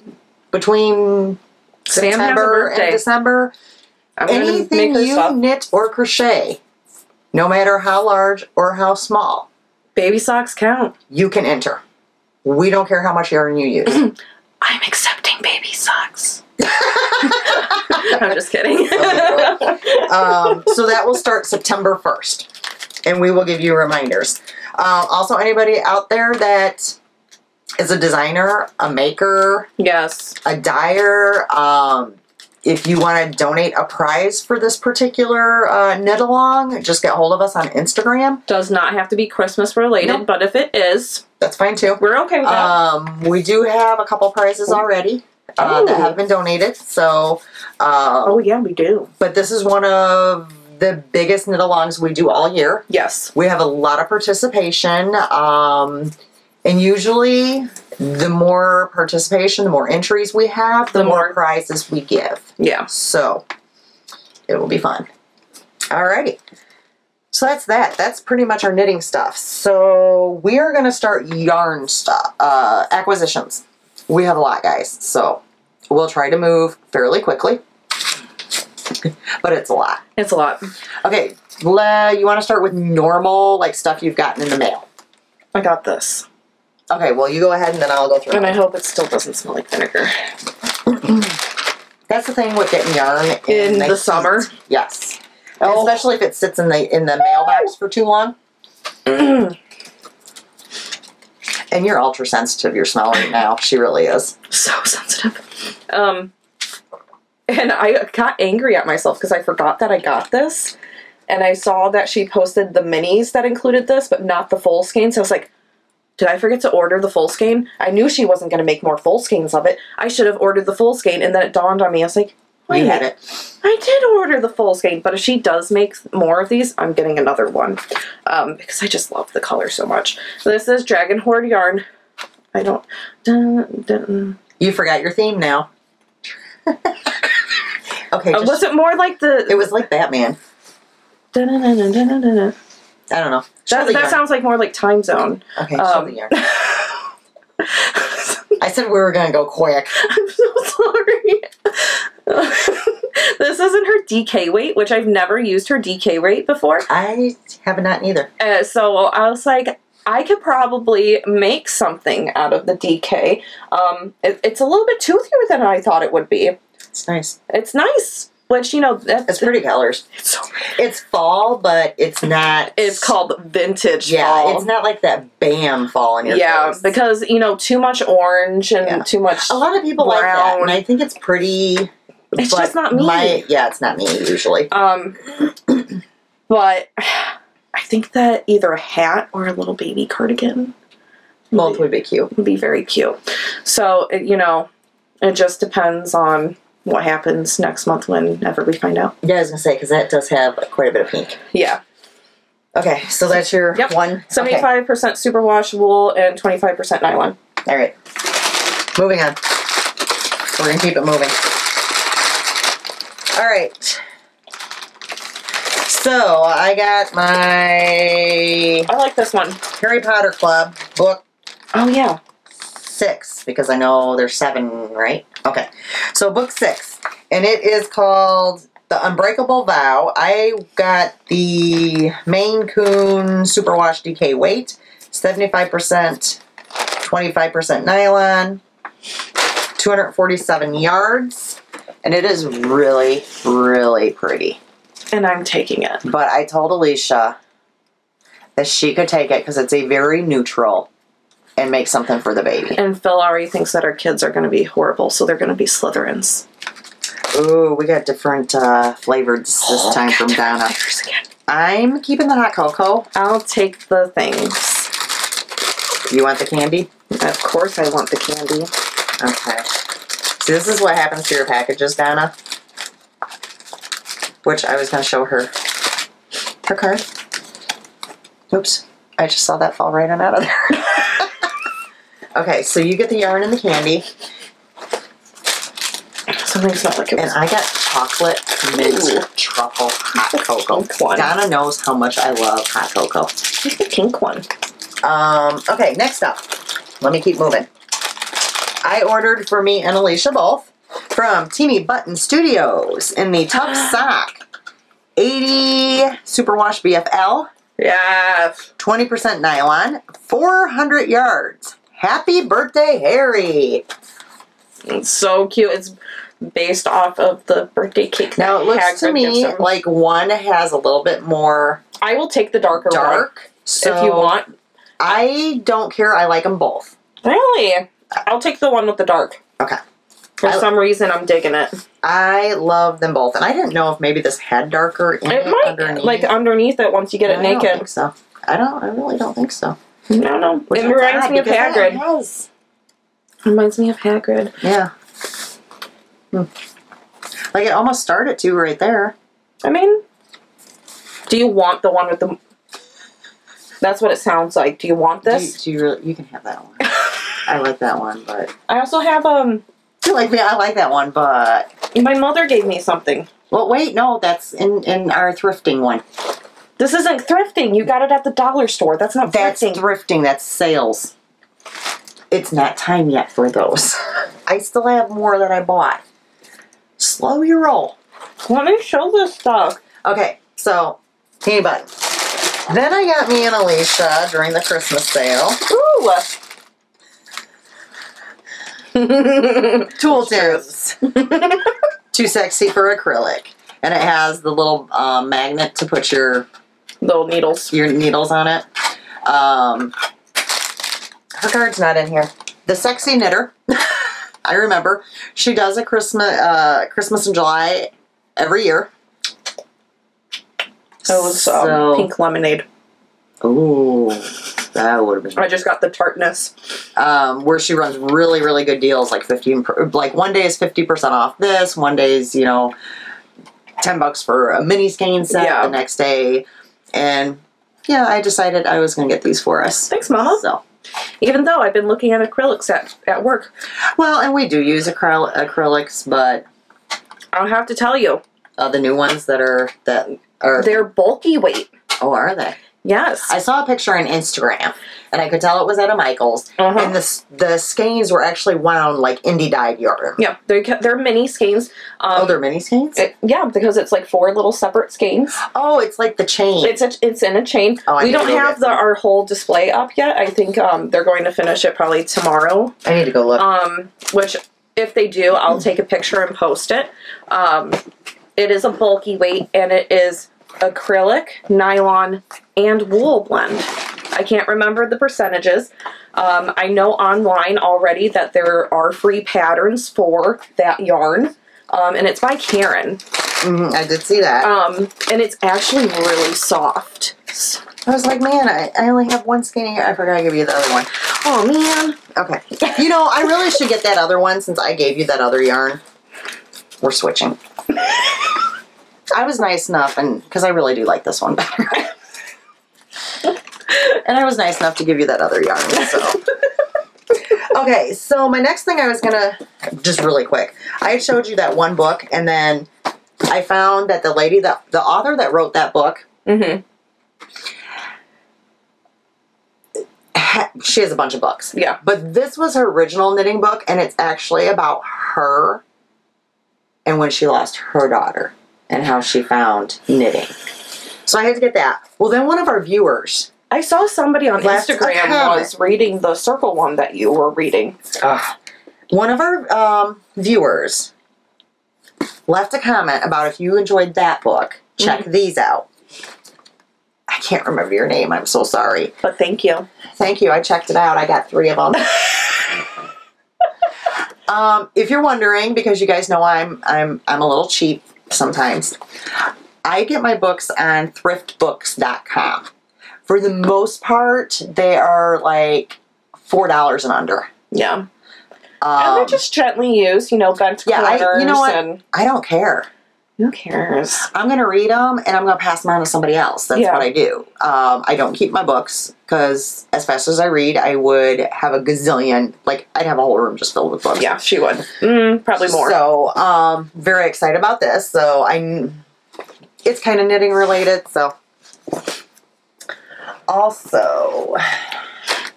between September and December, anything you knit or crochet, no matter how large or how small, baby socks count. You can enter. We don't care how much yarn you use. I'm accepting baby socks. I'm just kidding. So that will start September 1st. And we will give you reminders. Also, anybody out there that is a designer, a maker, yes, a dyer, if you want to donate a prize for this particular knit along, just get hold of us on Instagram. Does not have to be Christmas related, nope. But if it is, that's fine too. We're okay with that. We do have a couple prizes already that have been donated. So, oh yeah, we do. But this is one of the biggest knit alongs we do all year. Yes, we have a lot of participation, and usually the more participation, the more entries we have, the more prizes we give. Yeah. So it will be fun. Alrighty. So that's that. That's pretty much our knitting stuff. So we are going to start yarn stuff, acquisitions. We have a lot, guys. So we'll try to move fairly quickly. But it's a lot. It's a lot. Okay. You want to start with normal, like stuff you've gotten in the mail? I got this. Okay, well, you go ahead and then I'll go through. And I hope it still doesn't smell like vinegar. That's the thing with getting yarn in the summer. Yes, especially if it sits in the mailbox for too long. And you're ultra sensitive. Your smell right now. She really is so sensitive. And I got angry at myself because I forgot that I got this, and I saw that she posted the minis that included this, but not the full skein. So I was like, did I forget to order the full skein? I knew she wasn't going to make more full skeins of it. I should have ordered the full skein, and then it dawned on me. I was like, wait, you had it. I did order the full skein, but if she does make more of these, I'm getting another one because I just love the color so much. So this is Dragon Horde yarn. I don't... You forgot your theme now. Okay. Was it more like the... It was like Batman. I don't know. That sounds like more like Time Zone. Okay, show the yarn. I said we were going to go quick. I'm so sorry. This isn't her DK weight, which I've never used her DK weight before. I have not either. So I was like, I could probably make something out of the DK. It's a little bit toothier than I thought it would be. It's nice. It's nice. Which, it's pretty colors. It's so pretty. It's fall, but it's not... It's called vintage fall. Yeah, it's not like that bam fall in your face. Yeah, because, too much orange and too much A lot of people brown. like that, and I think it's pretty... It's just not me. It's not me, usually. But I think that either a hat or a little baby cardigan... Both would be cute. Would be very cute. So, it just depends on... what happens next month whenever we find out. Yeah, I was going to say, because that does have quite a bit of pink. Yeah. Okay, so that's your one. 75% superwash wool and 25% nylon. All right. Moving on. We're going to keep it moving. All right. So, I got my I like this one. Harry Potter Club book Oh, yeah. 6, because I know there's 7, right? Okay. So, book 6. And it is called The Unbreakable Vow. I got the Maine Coon Superwash DK weight, 75%, 25% nylon, 247 yards, and it is really, really pretty. And I'm taking it. But I told Alisha that she could take it because it's a very neutral and make something for the baby. And Phil already thinks that our kids are going to be horrible, so they're going to be Slytherins. Ooh, we got different flavors this time from Donna. I'm keeping the hot cocoa. I'll take the things. You want the candy? Of course I want the candy. Okay. See, this is what happens to your packages, Donna. Which I was going to show her card. Oops. I just saw that fall right on out of there. Okay, so you get the yarn and the candy. Something's not like it was. And I got chocolate mint truffle hot cocoa. Donna knows how much I love hot cocoa. Where's the pink one? Okay, next up. Let me keep moving. I ordered for me and Alisha both from Teeny Button Studios in the Tough Sock 80 Superwash BFL. Yeah. 20% nylon. 400 yards. Happy birthday, Harry. It's so cute. It's based off of the birthday cake. Now it looks to me like one has a little bit more I will take the darker one. So if you want. I don't care. I like them both. Really? I'll take the one with the dark. Okay. For some reason, I'm digging it. I love them both. And I didn't know if maybe this had darker in it might, underneath. like underneath it once you get it naked. I don't think so. I really don't think so. No. Which it reminds me of Hagrid. It reminds me of Hagrid. Yeah. Like it almost started to right there. I mean, do you want the one with the... That's what it sounds like. Do you want this? Do you really... You can have that one. I like that one, but... I also have, You like me? I like that one, but... My mother gave me something. Well, wait, no, that's in our thrifting one. This isn't thrifting. You got it at the dollar store. That's not That's thrifting. thrifting. That's sales. It's not time yet for those. I still have more that I bought. Slow your roll. Let me show this stuff. Okay, so, teeny button. Then I got me and Alisha during the Christmas sale. Ooh! Tool tips. Too sexy for acrylic. And it has the little magnet to put your needles on it. Her card's not in here. The Sexy Knitter. I remember. She does a Christmas in July every year. It was pink lemonade. Ooh, that would have been. I just got the tartness. Where she runs really, really good deals, like 15. Like one day is 50% off this. One day is $10 for a mini skein set. Yeah. The next day, and yeah, I decided I was going to get these for us. Thanks, Mama. So, even though I've been looking at acrylics at work. Well, and we do use acrylics, but I'll have to tell you, the new ones that are they're bulky weight. Oh, are they? Yes. I saw a picture on Instagram, and I could tell it was at a Michael's, and the skeins were actually wound like indie dyed yarn. Yeah, they're mini skeins. They're mini skeins? Yeah, because it's like 4 little separate skeins. Oh, it's like the chain. It's in a chain. Oh, we don't have our whole display up yet. I think they're going to finish it probably tomorrow. I need to go look. Which, if they do, I'll take a picture and post it. It is a bulky weight, and it is acrylic, nylon, and wool blend. I can't remember the percentages. I know online already that there are free patterns for that yarn, and it's by Karen. I did see that. And it's actually really soft. I was like, man, I only have one skein here. I forgot to give you the other one. Oh, man. Okay. I really should get that other one since I gave you that other yarn. we're switching. I was nice enough, and because I really do like this one better. And I was nice enough to give you that other yarn, so. Okay, so my next thing I was gonna, just really quick, I had showed you that one book, and then I found that the lady, the author that wrote that book, she has a bunch of books. Yeah. But this was her original knitting book, and it's actually about her and when she lost her daughter and how she found knitting. So I had to get that. Well, then one of our viewers... I saw somebody on Instagram was reading the circle one that you were reading. One of our viewers left a comment about if you enjoyed that book, check these out. I can't remember your name. I'm so sorry. But thank you. Thank you. I checked it out. I got 3 of them. If you're wondering, because you guys know I'm a little cheap sometimes, I get my books on thriftbooks.com. For the most part, they are like $4 and under. Yeah. And they're just gently used, you know, bent corners. You know what? And I don't care. who cares? I'm going to read them, and I'm going to pass them on to somebody else. That's what I do. I don't keep my books, because as fast as I read, I would have a gazillion, like, I'd have a whole room just filled with books. Yeah, she would. Probably more. So, very excited about this. So, it's kind of knitting related, so... Also,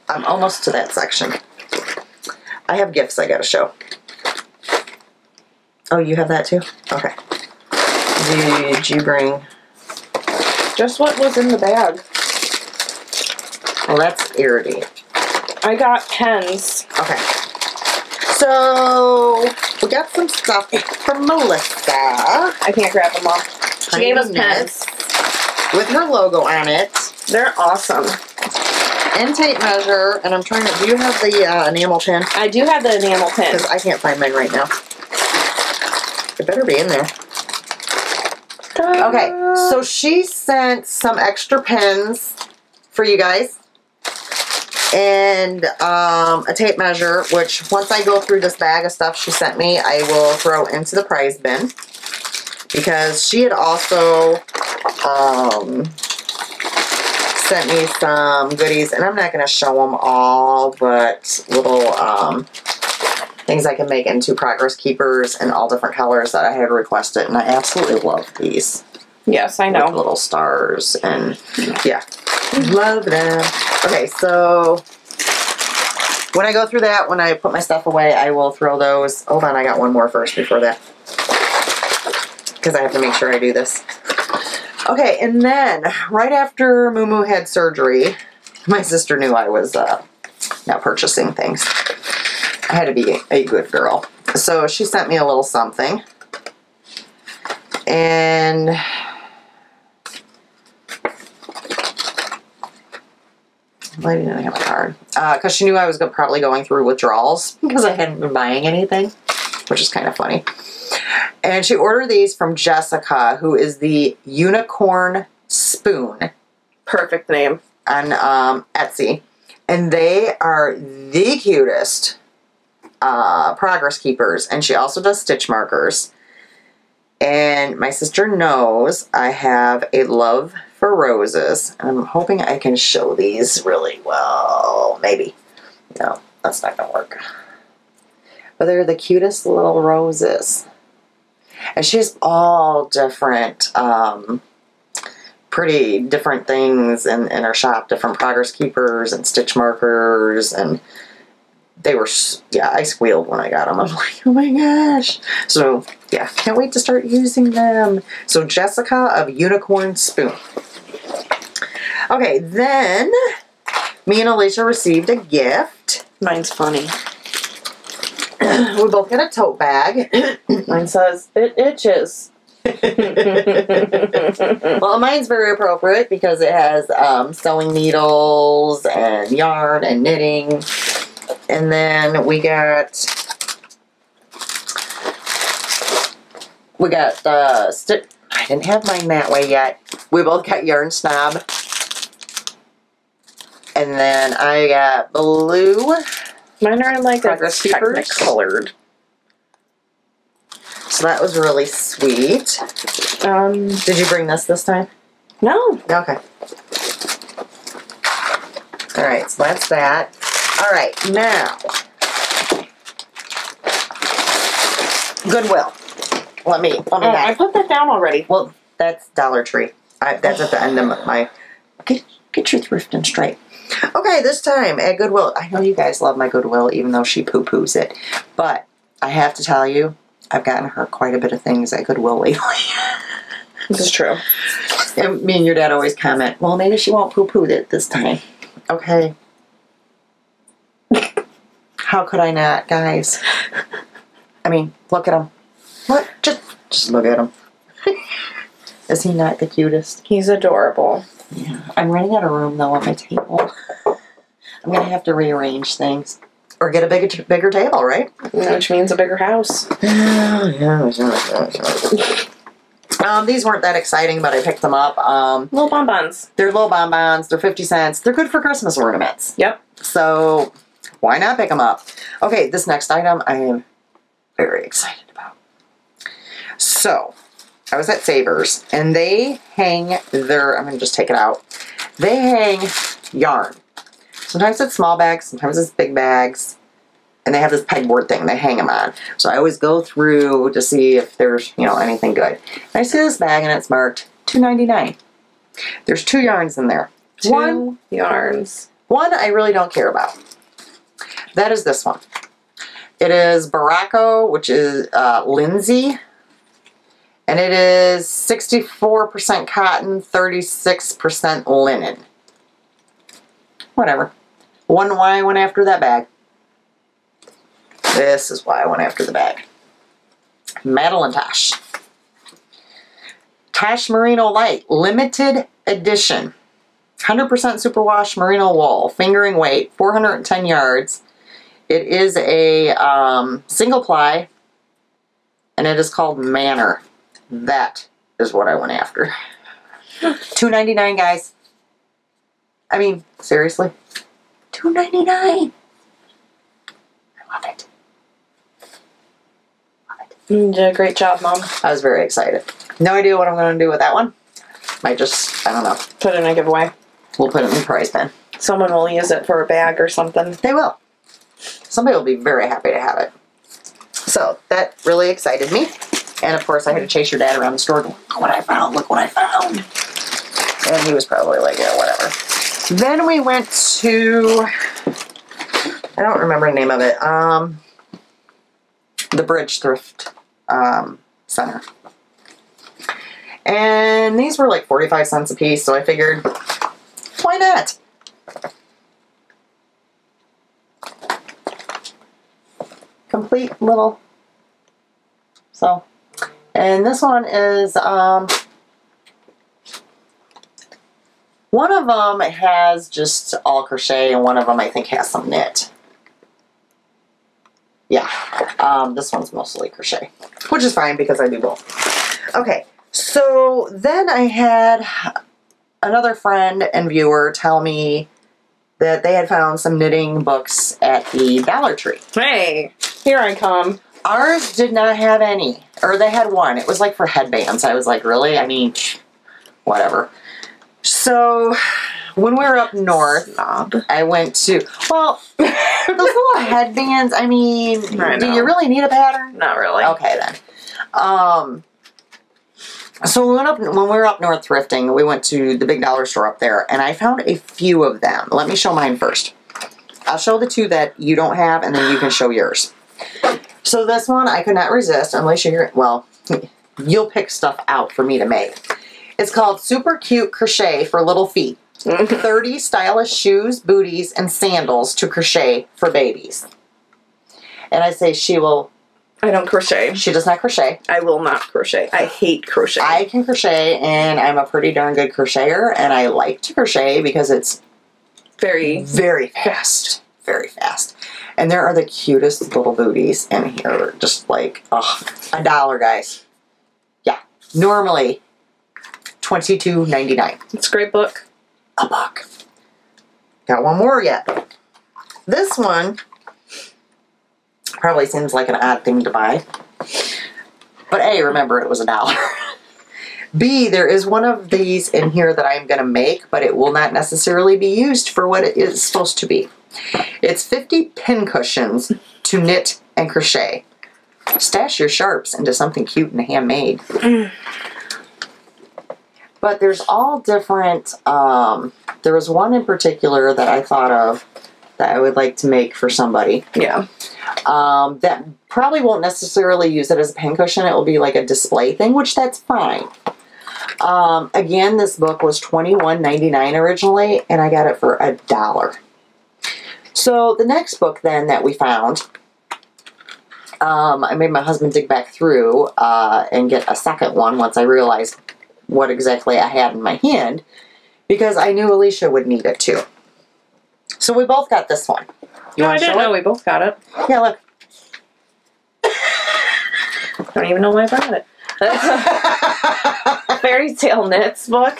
I'm almost to that section. I have gifts I gotta show. Oh, you have that too? Okay. Did you bring... Just what was in the bag. Well, that's irritating. I got pens. Okay. So, we got some stuff from Melissa. I can't grab them all. She gave us pens. With her logo on it. They're awesome. And tape measure. And I'm trying to... Do you have the enamel pin? I do have the enamel pin. Because I can't find mine right now. It better be in there. Okay. So she sent some extra pins for you guys. And a tape measure, which once I go through this bag of stuff she sent me, I will throw into the prize bin. Because she had also... sent me some goodies, and I'm not going to show them all, but little things I can make into progress keepers in all different colors that I had requested, and I absolutely love these. Yes, I know. With little stars, and yeah, love them. Okay, so when I go through that, when I put my stuff away, I will throw those. Hold on, I got one more first before that, because I have to make sure I do this. Okay, and then, right after Moo had surgery, my sister knew I was now purchasing things. I had to be a good girl. So she sent me a little something. And... why didn't I have a card? Because she knew I was probably going through withdrawals, because I hadn't been buying anything, which is kind of funny. And she ordered these from Jessica, who is the Unicorn Spoon. Perfect name. On Etsy. And they are the cutest progress keepers. And she also does stitch markers. And my sister knows I have a love for roses. And I'm hoping I can show these really well. Maybe. No, that's not going to work. But they're the cutest little roses. And she has all different, pretty different things in her shop. Different progress keepers and stitch markers. And they were, yeah, I squealed when I got them. I'm like, oh my gosh. So, yeah, can't wait to start using them. So, Jessica of Unicorn Spoon. Okay, then me and Alisha received a gift. Mine's funny. We both got a tote bag. Mine says, it itches. Well, mine's very appropriate because it has sewing needles and yarn and knitting. And then we got I didn't have mine that way yet. We both got Yarn Snob. And then I got blue. Mine are like progress keepers colored. So that was really sweet. Did you bring this time? No. Okay. All right, so that's that. All right, now, Goodwill. Let me I put that down already. Well, that's Dollar Tree. That's at the end of my... Get your thrifting straight. Okay, this time at Goodwill. I know you guys love my Goodwill, even though she poo-poos it. But I have to tell you, I've gotten her quite a bit of things at Goodwill lately. This is true. And me and your dad always comment, well, maybe she won't poo-poo it this time. Okay. How could I not, guys? I mean, look at him. What? Just look at him. Is he not the cutest? He's adorable. Yeah. I'm running out of room, though, on my table. I'm going to have to rearrange things. Or get a bigger table, right? Which means a bigger house. These weren't that exciting, but I picked them up. Little bonbons. They're little bonbons. They're 50 cents. They're good for Christmas ornaments. Yep. So, why not pick them up? Okay, this next item I am very excited about. So, I was at Savers, and they hang their... I'm going to just take it out. They hang yarn. Sometimes it's small bags, sometimes it's big bags. And they have this pegboard thing they hang them on. So I always go through to see if there's, anything good. And I see this bag and it's marked $2.99. There's 2 yarns in there. Two yarns. One I really don't care about. That is this one. It is Baracco, which is Lindsay. And it is 64% cotton, 36% linen. Whatever. Wonder why I went after that bag. This is why I went after the bag. Madeline Tosh. Tosh Merino Light. Limited edition. 100% superwash merino wool. Fingering weight. 410 yards. It is a single ply. And it is called Manor. That is what I went after. $2.99, guys. I mean, seriously. $2.99. I love it. You did a great job, Mom. I was very excited. No idea what I'm going to do with that one. Might just, I don't know. Put it in a giveaway. We'll put it in the prize bin. Someone will use it for a bag or something. They will. Somebody will be very happy to have it. So, that really excited me. And, of course, I had to chase your dad around the store. Look what I found. Look what I found. And he was probably like, yeah, whatever. Then we went to, I don't remember the name of it, the Bridge Thrift Center. And these were like 45 cents a piece, so I figured, why not? Complete little, so, and this one is, one of them has just all crochet, and one of them I think has some knit. Yeah, this one's mostly crochet, which is fine because I do both. Okay, so then I had another friend and viewer tell me that they had found some knitting books at the Dollar Tree. Hey, here I come. Ours did not have any, or they had one. It was like for headbands. I was like, really? I mean, whatever. So, when we were up north, I went to, well, those little headbands, I mean, do you really need a pattern? Not really. Okay, then. So, when we were up north thrifting, we went to the big dollar store up there, and I found a few of them. Let me show mine first. I'll show the 2 that you don't have, and then you can show yours. So, this one, I could not resist, unless you're, well, you'll pick stuff out for me to make. It's called Super Cute Crochet for Little Feet. 30 stylish shoes, booties, and sandals to crochet for babies. And I say she will... I don't crochet. She does not crochet. I will not crochet. I hate crochet. I can crochet, and I'm a pretty darn good crocheter, and I like to crochet because it's very fast. Very fast. And there are the cutest little booties in here. Just like, oh, $1, guys. Yeah. Normally... $22.99. It's a great book. A buck. Got one more yet. This one probably seems like an odd thing to buy. But A, remember, it was $1. B, there is one of these in here that I'm going to make, but it will not necessarily be used for what it is supposed to be. It's 50 pin cushions to knit and crochet. Stash your sharps into something cute and handmade. But there's all different, there was one in particular that I thought of that I would like to make for somebody. Yeah. That probably won't necessarily use it as a pincushion. It will be like a display thing, which that's fine. Again, this book was $21.99 originally, and I got it for $1. So the next book then that we found, I made my husband dig back through and get a second one once I realized what exactly I had in my hand, because I knew Alisha would need it too. So we both got this one. You I didn't know we both got it. Yeah, look. I don't even know why I brought it. Fairy Tale Knits book,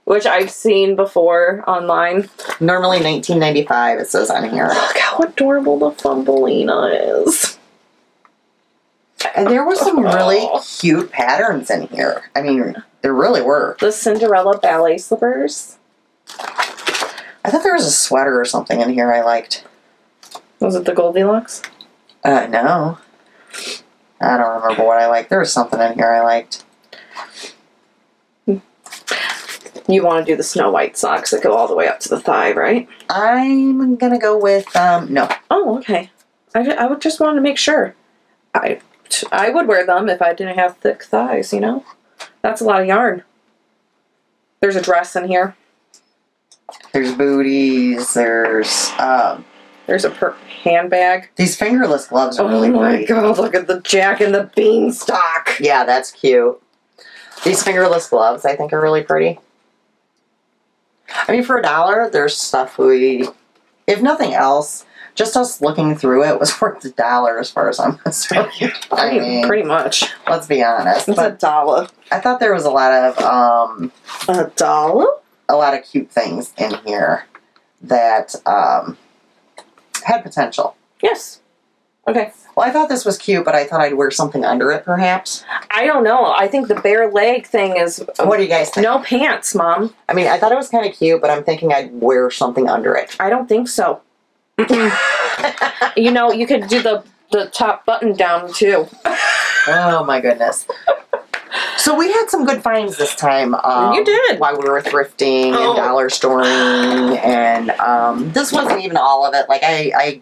which I've seen before online. Normally $19.95 it says on here. Look how adorable the Thumbelina is. And there were some really cute patterns in here. I mean, there really were. The Cinderella ballet slippers. I thought there was a sweater or something in here I liked. Was it the Goldilocks? No. I don't remember what I liked. There was something in here I liked. You want to do the Snow White socks that go all the way up to the thigh, right? I'm going to go with, no. Oh, okay. I would just want to make sure. I would wear them if I didn't have thick thighs, you know? That's a lot of yarn. There's a dress in here. There's booties. There's a handbag. These fingerless gloves are really pretty. Oh my pretty. god, look at the Jack and the Beanstalk. Yeah, that's cute. These fingerless gloves I think are really pretty. I mean, for $1, there's stuff if nothing else, just us looking through it was worth $1 as far as I'm concerned. Pretty much. Let's be honest. It's $1. I thought there was a lot of $1? A lot of cute things in here that had potential. Yes. Okay. Well, I thought this was cute, but I thought I'd wear something under it, perhaps. I don't know. I think the bare leg thing is... What do you guys think? No pants, Mom. I mean, I thought it was kind of cute, but I'm thinking I'd wear something under it. I don't think so. You know, you could do the top button down, too. Oh, my goodness. So we had some good finds this time. You did. While we were thrifting and dollar storing, and this wasn't even all of it. Like, I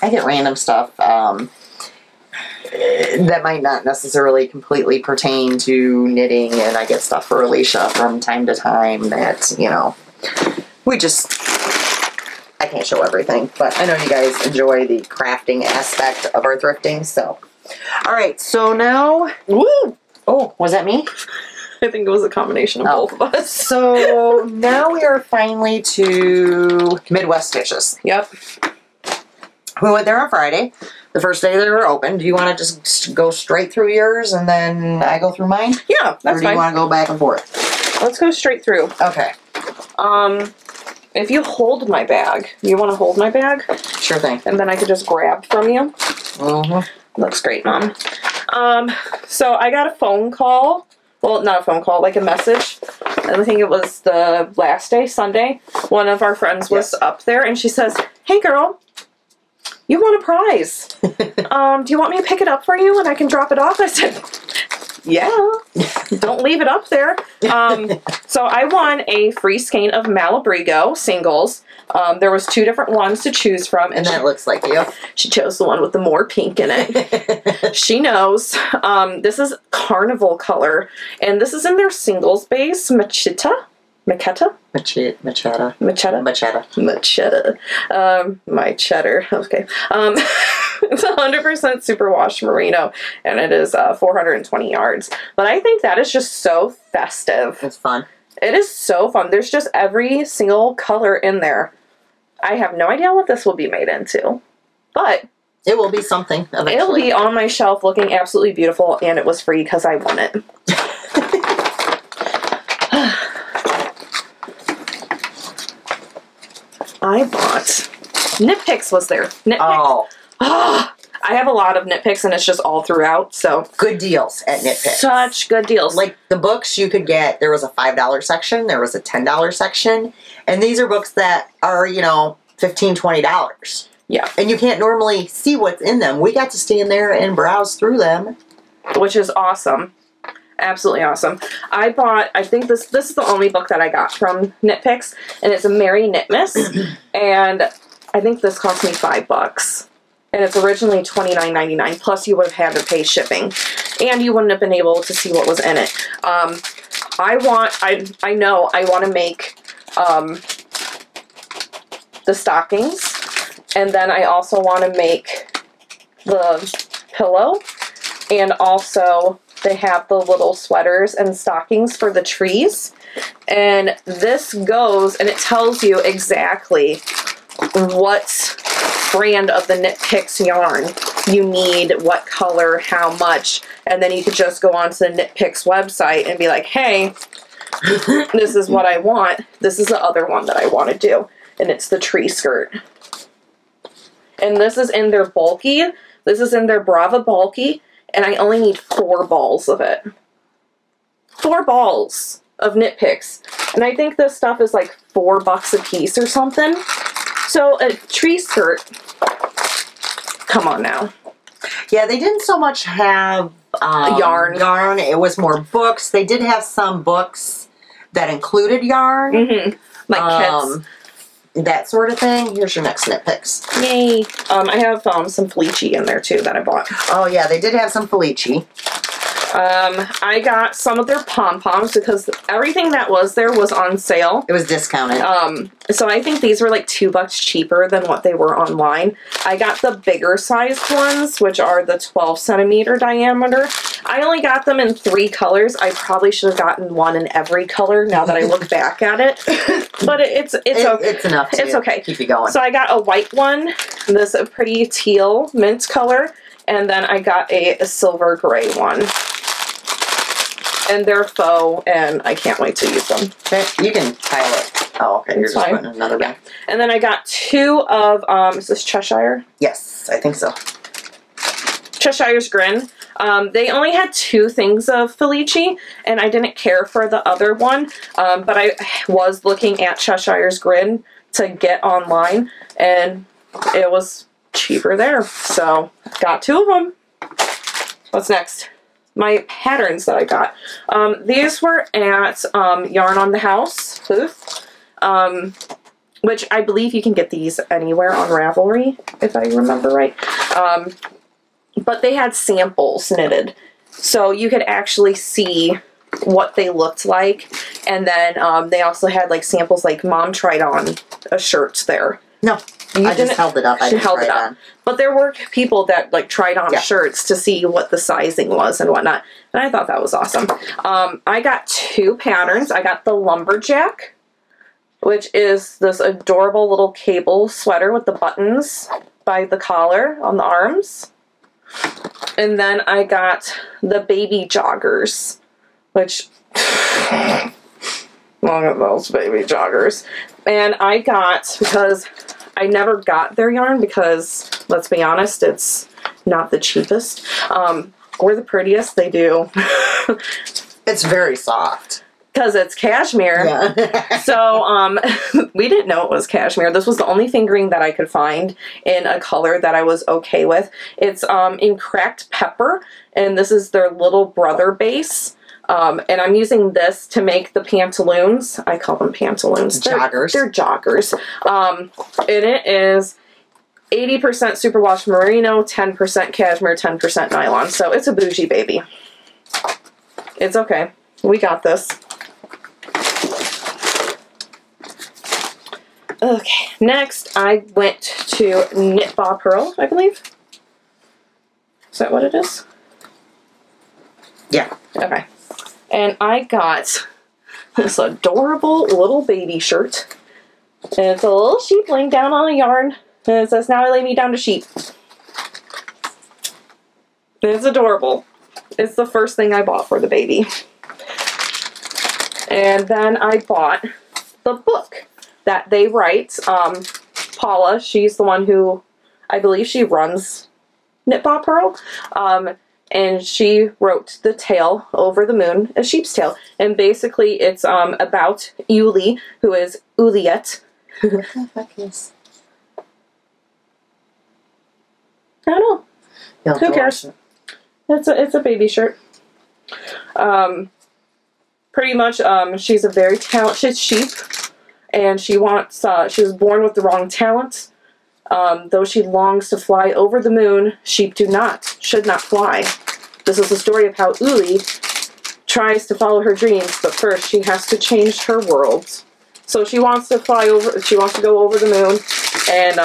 get random stuff that might not necessarily completely pertain to knitting, and I get stuff for Alisha from time to time that, you know, I can't show everything, but I know you guys enjoy the crafting aspect of our thrifting, so. Alright, so now... Woo! Oh, was that me? I think it was a combination of both of us. So now we are finally to Midwest Stitches. Yep. We went there on Friday, the first day they were open. Do you want to just go straight through yours and then I go through mine? Yeah, that's fine. Or do you want to go back and forth? Let's go straight through. Okay. If you hold my bag, you want to hold my bag? Sure thing. And then I could just grab from you. Mm-hmm. Looks great, Mom. So I got a phone call. Well, not a phone call, like a message. I think it was the last day, Sunday. One of our friends was up there, and she says, "Hey, girl, you won a prize. Do you want me to pick it up for you and I can drop it off?" I said, "Yeah, don't leave it up there." So I won a free skein of Malabrigo singles. There was 2 different ones to choose from. And that looks like you. She chose the one with the more pink in it. She knows. This is Carnival color. And this is in their singles base, Machetta. Machetta? Machetta. Machetta? Machetta. Machetta. My cheddar. Okay. It's 100% superwash merino, and it is 420 yards. But I think that is just so festive. It's fun. It is so fun. There's just every single color in there. I have no idea what this will be made into, but it will be something eventually. It'll be on my shelf looking absolutely beautiful, and it was free because I won it. I bought Knit Picks was there. Knit Picks. Oh. I I have a lot of knit picks, and it's just all throughout, so. Good deals at knit picks. Such good deals. Like the books you could get, there was a $5 section, there was a $10 section, and these are books that are, you know, $15, $20. Yeah. And you can't normally see what's in them. We got to stay in there and browse through them. Which is awesome. Absolutely awesome. I bought, I think this is the only book that I got from Knit Picks, and it's a Merry Knitmas, and I think this cost me $5. And it's originally $29.99, plus you would have had to pay shipping. And you wouldn't have been able to see what was in it. I know I want to make the stockings. And then I also want to make the pillow. And also they have the little sweaters and stockings for the trees. And this goes, and it tells you exactly what brand of the Knit Picks yarn you need, what color, how much, and then you could just go onto the Knit Picks website and be like, hey, this is what I want. This is the other one that I want to do, and it's the tree skirt. And this is in their bulky. This is in their Brava bulky, and I only need 4 balls of it. 4 balls of Knit Picks, and I think this stuff is like $4 a piece or something. So a tree skirt, come on now. Yeah, they didn't so much have yarn. It was more books. They did have some books that included yarn. Mm-hmm. Like kits. That sort of thing. Here's your next Knit Picks. Yay. I have some Felici in there too that I bought. Oh yeah, they did have some Felici. I got some of their pom-poms because everything that was there was on sale. It was discounted. So I think these were like $2 cheaper than what they were online. I got the bigger sized ones, which are the 12 centimeter diameter. I only got them in 3 colors. I probably should have gotten one in every color now that I look back at it. But it's okay. It's enough to it's okay. Keep you going. So I got a white one, this a pretty teal mint color, and then I got a silver gray one. And they're faux, and I can't wait to use them. Okay, you can tile it. Oh, okay. You're just putting another bag. And then I got 2 of, is this Cheshire? Yes, I think so. Cheshire's Grin. They only had 2 things of Felici, and I didn't care for the other one, but I was looking at Cheshire's Grin to get online, and it was cheaper there. So, got 2 of them. What's next? My patterns that I got. These were at Yarn on the House booth, which I believe you can get these anywhere on Ravelry, if I remember right. But they had samples knitted, so you could actually see what they looked like. And then they also had like samples, like Mom tried on a shirt there. No. I just held it up. I held it up. But there were people that like tried on shirts to see what the sizing was and whatnot. And I thought that was awesome. I got 2 patterns. I got the Lumberjack, which is this adorable little cable sweater with the buttons by the collar on the arms. And then I got the Baby Joggers, which look at those baby joggers. And I got, because I never got their yarn because, let's be honest, it's not the cheapest. Or the prettiest, they do. It's very soft. Because it's cashmere. Yeah. So, we didn't know it was cashmere. This was the only fingering that I could find in a color that I was okay with. It's in Cracked Pepper, and this is their little brother base. And I'm using this to make the pantaloons. I call them pantaloons. Joggers. They're joggers. And it is 80% superwash merino, 10% cashmere, 10% nylon. So it's a bougie baby. It's okay. We got this. Okay, next I went to Knit Bob Pearl, I believe. Is that what it is? Yeah. Okay. And I got this adorable little baby shirt. And it's a little sheep laying down on a yarn. And it says, "Now I lay me down to sheep." And it's adorable. It's the first thing I bought for the baby. And then I bought the book that they write. Paula, she's the one who, I believe she runs Knit Ball Pearl. And she wrote the tail over the moon, a sheep's tail. And basically it's about Uli, who is Uliet. What the fuck is? I don't know. Who cares? It's a baby shirt. Pretty much, she's a very talented sheep, and she wants. She was born with the wrong talent. Though she longs to fly over the moon, sheep should not fly. This is the story of how Uli tries to follow her dreams, but first she has to change her world. So she wants to fly over. She wants to go over the moon, and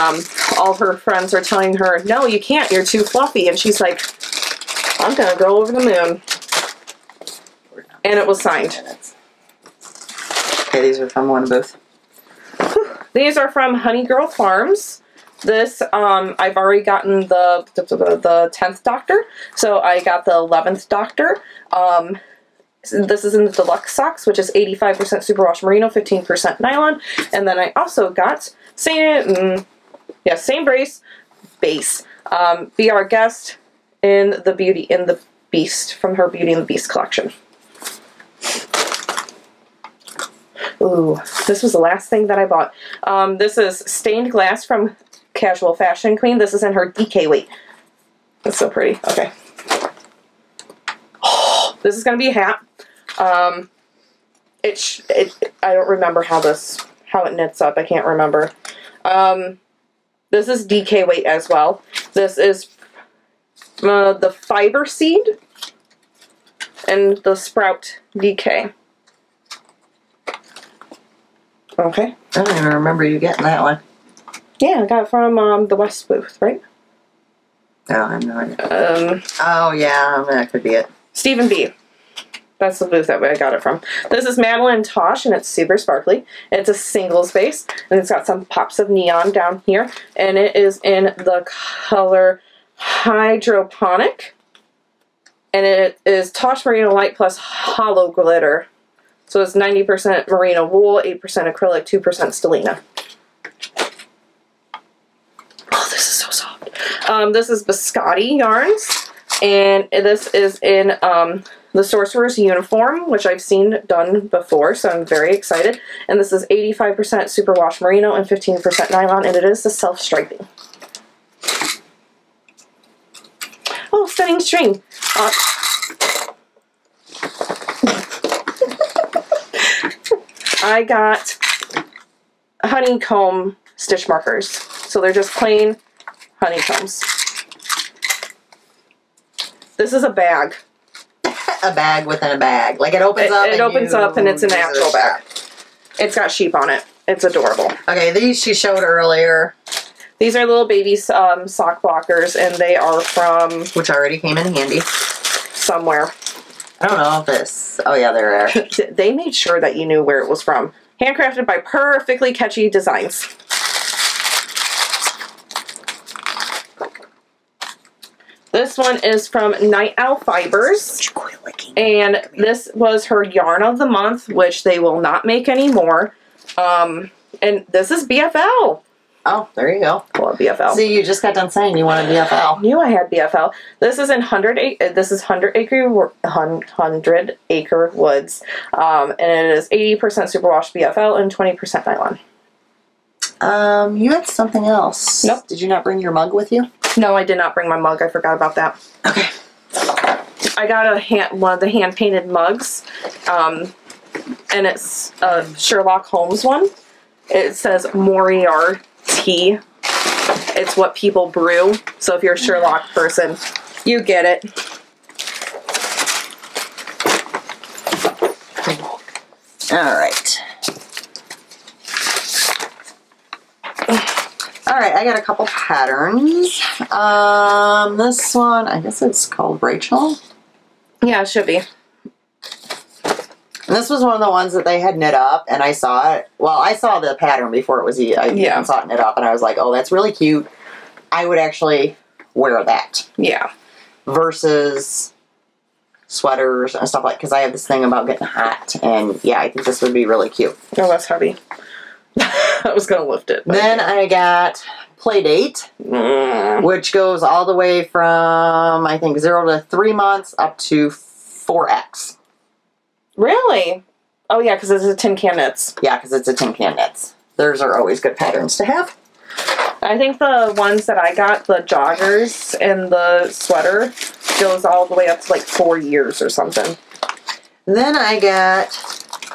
all her friends are telling her, "No, you can't. You're too fluffy." And she's like, "I'm gonna go over the moon." And it was signed. Okay, these are from one booth. These are from Honey Girl Farms. This, I've already gotten the 10th Doctor, so I got the 11th Doctor. This is in the deluxe socks, which is 85% superwash merino, 15% nylon. And then I also got same brace, base. Be Our Guest in the Beast, from her Beauty and the Beast collection. Ooh, this was the last thing that I bought. This is stained glass from Casual Fashion Queen. This is in her DK weight. That's so pretty. Okay. Oh, this is going to be a hat. I don't remember how it knits up. I can't remember. This is DK weight as well. This is the Fiber Seed and the Sprout DK. Okay. I don't even remember you getting that one. Yeah, I got it from the West booth, right? Oh, I have no idea. Oh, yeah, that could be it. Stephen B. That's the booth that I got it from. This is Madeline Tosh, and it's super sparkly. It's a singles base, and it's got some pops of neon down here. And it is in the color Hydroponic. And it is Tosh Merino Light plus Hollow Glitter. So it's 90% merino wool, 8% acrylic, 2% stellina. Oh, this is so soft. This is Biscotti Yarns, and this is in the Sorcerer's Uniform, which I've seen done before, so I'm very excited. And this is 85% superwash merino and 15% nylon, and it is the self-striping. Oh, stunning string. I got honeycomb stitch markers. So they're just plain honeycombs. This is a bag. A bag within a bag. Like it opens up. It opens up and it's an actual bag. It's got sheep on it. It's adorable. Okay, these she showed earlier. These are little baby sock blockers, and they are from... Which already came in handy. Somewhere. I don't know if this... Oh, yeah, they're there. They made sure that you knew where it was from. Handcrafted by perfectly catchy designs. This one is from Night Owl Fibers. And this was her yarn of the month, which they will not make anymore. And this is BFL. Oh, there you go. I love BFL. See, you just got done saying you wanted BFL. I knew I had BFL. This is in 100 acre woods, and it is 80% superwash BFL and 20% nylon. You had something else. Nope. Did you not bring your mug with you? No, I did not bring my mug. I forgot about that. Okay. I got one of the hand painted mugs, and it's a Sherlock Holmes one. It says Moriarty. It's what people brew. So if you're a Sherlock person, you get it. Alright. Alright, I got a couple patterns. This one, I guess it's called Rachel. Yeah, it should be. And this was one of the ones that they had knit up, and I saw it. Well, I saw the pattern before it was I even saw it knit up, and I was like, oh, that's really cute. I would actually wear that. Yeah. Versus sweaters and stuff like, because I have this thing about getting hot, and yeah, I think this would be really cute. Oh, that's heavy. I was going to lift it. Then I got Playdate, which goes all the way from, I think, 0 to 3 months up to 4X. Really? Oh, yeah, because it's a tin can knits. Yeah, because it's a tin can knits. Those are always good patterns to have. I think the ones that I got, the joggers and the sweater, goes all the way up to like 4 years or something. Then I got,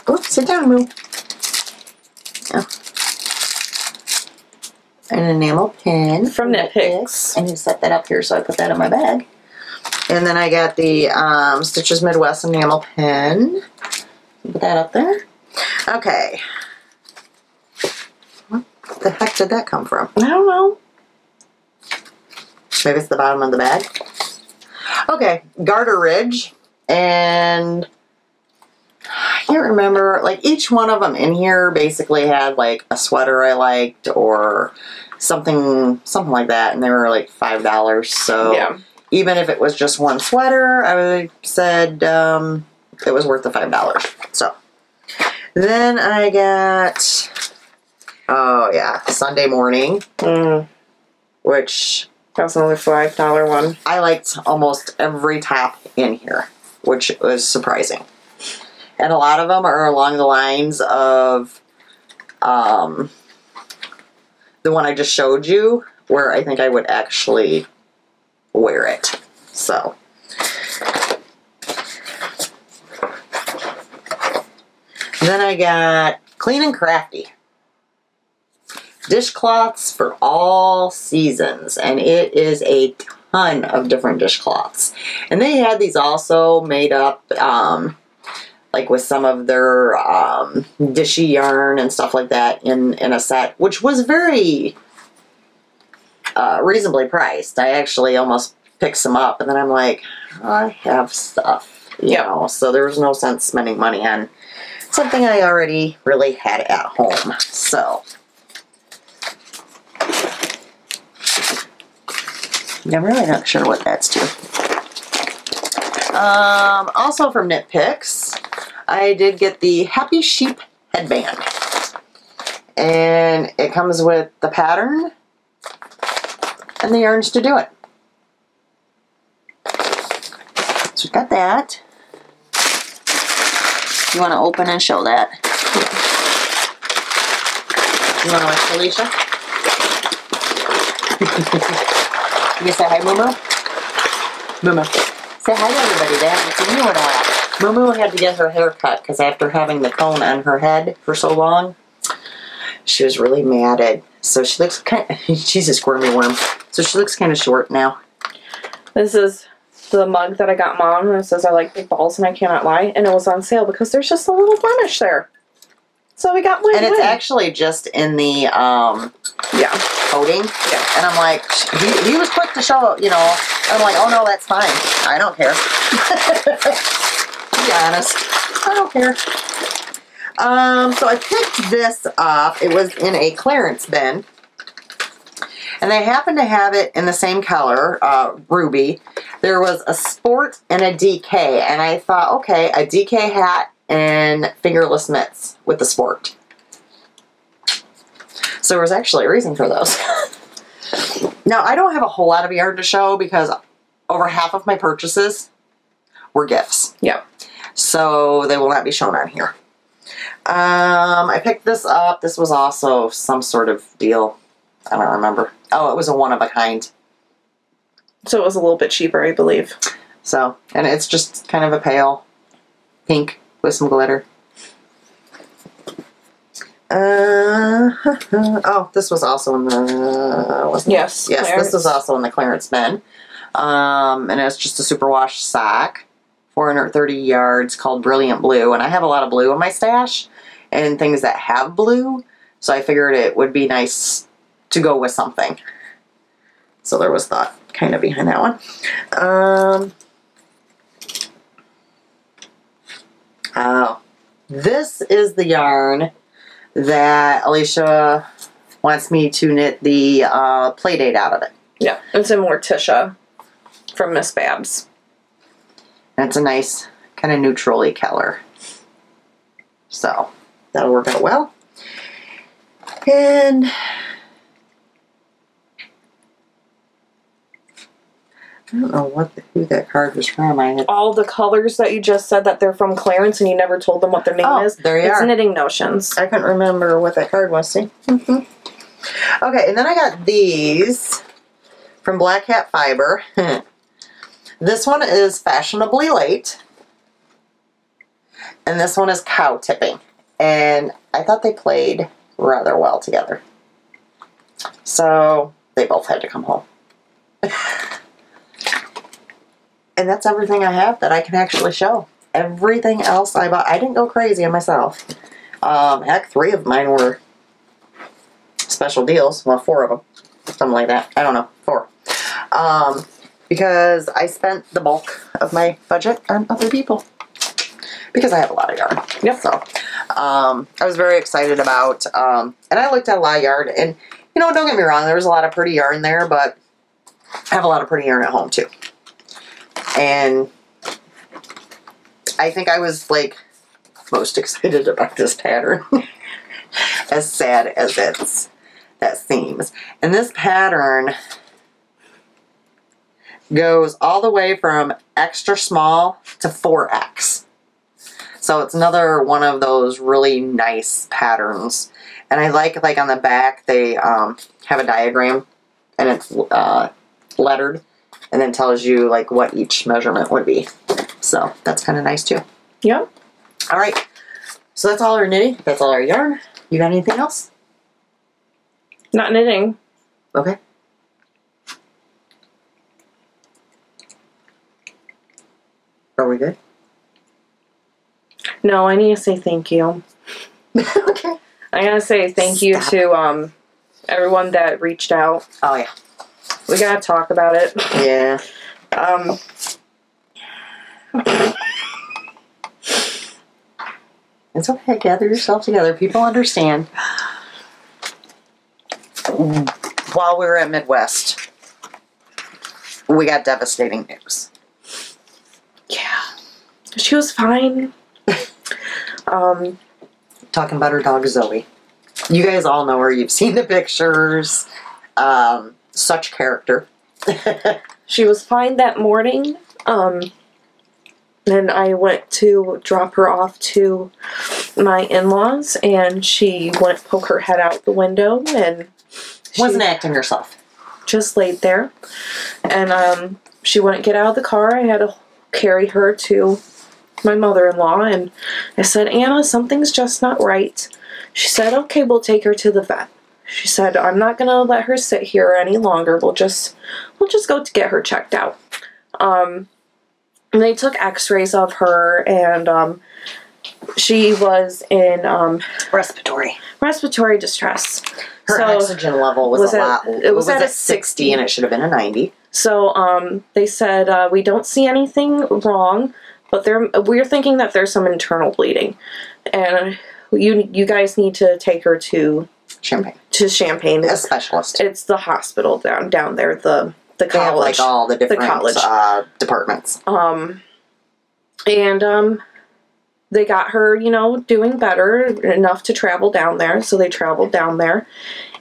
oops, sit down, Moo. Oh. An enamel pin. From Knit Picks. I need to set that up here so I put that in my bag. And then I got the Stitches Midwest enamel pin. Put that up there. Okay. What the heck did that come from? I don't know. Maybe it's the bottom of the bag. Okay, Garter Ridge. And I can't remember, like each one of them in here basically had like a sweater I liked or something like that, and they were like $5. So yeah. Even if it was just one sweater, I said it was worth the $5. So then I got, oh yeah, Sunday Morning, which that was another $5 one. I liked almost every top in here, which was surprising. And a lot of them are along the lines of the one I just showed you, where I think I would actually wear it. So. Then I got Clean and Crafty. Dishcloths for all seasons. And it is a ton of different dishcloths. And they had these also made up like with some of their dishy yarn and stuff like that in a set, which was very reasonably priced. I actually almost picked some up, and then I'm like, I have stuff, you know, so there was no sense spending money on something I already really had at home. So I'm really not sure what that's to. Also from Knit Picks, I did get the Happy Sheep headband. And it comes with the pattern and the yarns to do it. So we've got that. You want to open and show that? You want to watch Alisha? You say hi, Moo. Moo. Say hi to everybody. They haven't seen you in a while. Moo had to get her hair cut because after having the cone on her head for so long, she was really matted. So she looks kind of, she's a squirmy worm. So she looks kind of short now. This is the mug that I got Mom, and it says I like big balls and I cannot lie. And it was on sale because there's just a little blemish there. So we got win-win. And it's actually just in the coating. Yeah. And I'm like, he was quick to show, you know. I'm like, oh no, that's fine. I don't care. To be honest, I don't care. So I picked this up. It was in a clearance bin. And they happened to have it in the same color, ruby. There was a sport and a DK. And I thought, okay, a DK hat and fingerless mitts with the sport. So there was actually a reason for those. Now, I don't have a whole lot of yarn to show because over half of my purchases were gifts. Yeah. So they will not be shown on here. I picked this up. This was also some sort of deal. I don't remember. Oh, it was a one-of-a-kind. So it was a little bit cheaper, I believe. So, and it's just kind of a pale pink with some glitter. Oh, this was also in the... wasn't it? Yes. Yes, clearance. this was also in the clearance bin. And it's just a superwash sock. 430 yards called Brilliant Blue. And I have a lot of blue in my stash and things that have blue. So I figured it would be nice to go with something. So there was thought kind of behind that one. Oh, this is the yarn that Alisha wants me to knit the Playdate out of it. Yeah, it's in Morticia from Miss Babs. And it's a nice kind of neutrally color. So that'll work out well. And I don't know who that card was from. All the colors that you just said that they're from Clarence and you never told them what their name is. There you are. It's Knitting Notions. I couldn't remember what that card was. See? Okay, and then I got these from Black Hat Fiber. This one is Fashionably Late. And this one is Cow Tipping. And I thought they played rather well together. So they both had to come home. And that's everything I have that I can actually show. Everything else I bought, I didn't go crazy on myself. Heck, 3 of mine were special deals. Well, 4 of them. Something like that. I don't know. 4. Because I spent the bulk of my budget on other people. Because I have a lot of yarn. Yep. So, I was very excited about, and I looked at a lot of yarn, and, you know, don't get me wrong, there was a lot of pretty yarn there, but I have a lot of pretty yarn at home, too. And I think I was, like, most excited about this pattern. As sad as that seems. And this pattern goes all the way from extra small to 4X. So it's another one of those really nice patterns. And I like on the back, they have a diagram, and it's lettered, and then tells you, like, what each measurement would be. So that's kind of nice, too. Yep. All right. So that's all our knitting. That's all our yarn. You got anything else? Not knitting. Okay. Are we good? No, I need to say thank you. Okay. I gotta say thank you to everyone that reached out. Oh, yeah. We gotta talk about it. Yeah. It's okay. Gather yourself together. People understand. While we were at Midwest, we got devastating news. Yeah. She was fine. Talking about her dog, Zoe. You guys all know her. You've seen the pictures. Such character. She was fine that morning. And I went to drop her off to my in-laws, and she went to poke her head out the window, and she wasn't acting herself. Just laid there. And she wouldn't get out of the car. I had to carry her to my mother-in-law, and I said, Anna, something's just not right. She said, okay, we'll take her to the vet. She said, I'm not going to let her sit here any longer. We'll just go to get her checked out. And they took x-rays of her, and she was in respiratory distress. Her oxygen level was a lot. It was at a 60, and it should have been a 90. So they said, we don't see anything wrong, but we're thinking that there's some internal bleeding. And you guys need to take her to Champaign. A specialist. It's the hospital down there, the college. They have, like, all the different departments. And they got her, doing better enough to travel down there. So they traveled down there,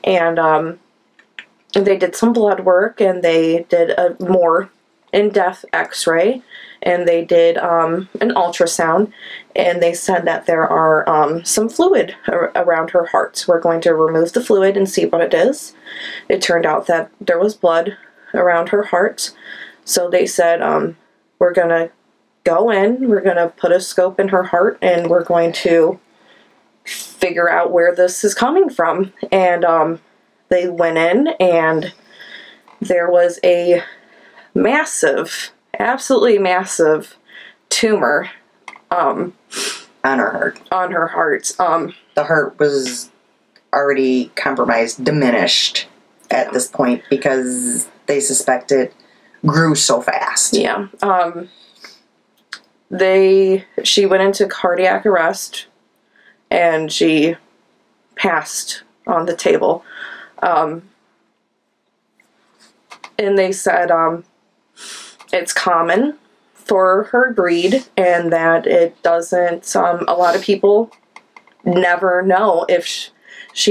and they did some blood work, and they did a more in-depth x-ray, and they did an ultrasound, and they said that there are some fluid around her heart. We're going to remove the fluid and see what it is. It turned out that there was blood around her heart. So they said, we're going to go in, we're going to put a scope in her heart, and we're going to figure out where this is coming from. And they went in, and there was a massive, absolutely massive tumor on her heart. The heart was already compromised, diminished at this point, because they suspect it grew so fast. Yeah. She went into cardiac arrest, and she passed on the table. And they said it's common for her breed, and that it doesn't, a lot of people never know if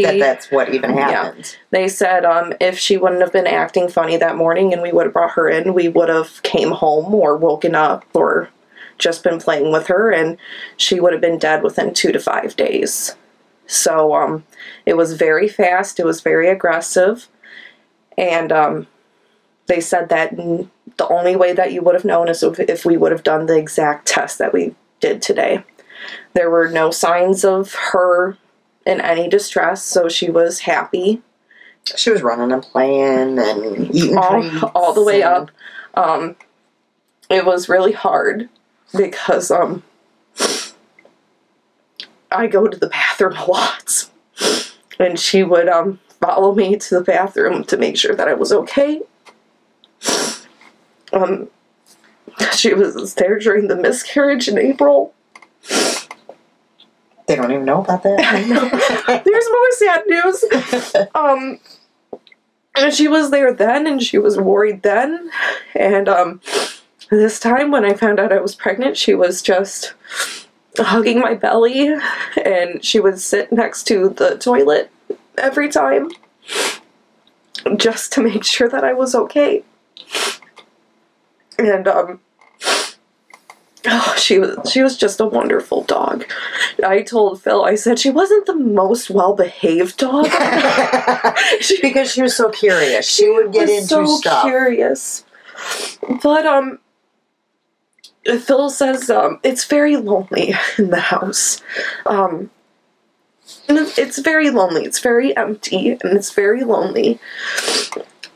that's what even happened. Yeah, they said if she wouldn't have been acting funny that morning and we would have brought her in, we would have came home or woken up or just been playing with her, and she would have been dead within 2 to 5 days. So it was very fast. It was very aggressive. And they said that the only way that you would have known is if we would have done the exact test that we did today. There were no signs of her in any distress, so she was happy. She was running and playing and eating all the way up. It was really hard because I go to the bathroom a lot, and she would follow me to the bathroom to make sure that I was okay. She was there during the miscarriage in April. They don't even know about that. I know. There's more sad news. And she was there then, and she was worried then. And this time, when I found out I was pregnant, she was just hugging my belly, and she would sit next to the toilet every time, just to make sure that I was okay. And she was just a wonderful dog. I told Phil, I said she wasn't the most well-behaved dog. Because she was so curious. She would get into so stuff. Curious. But Phil says it's very lonely in the house. And it's very lonely. It's very empty, and it's very lonely.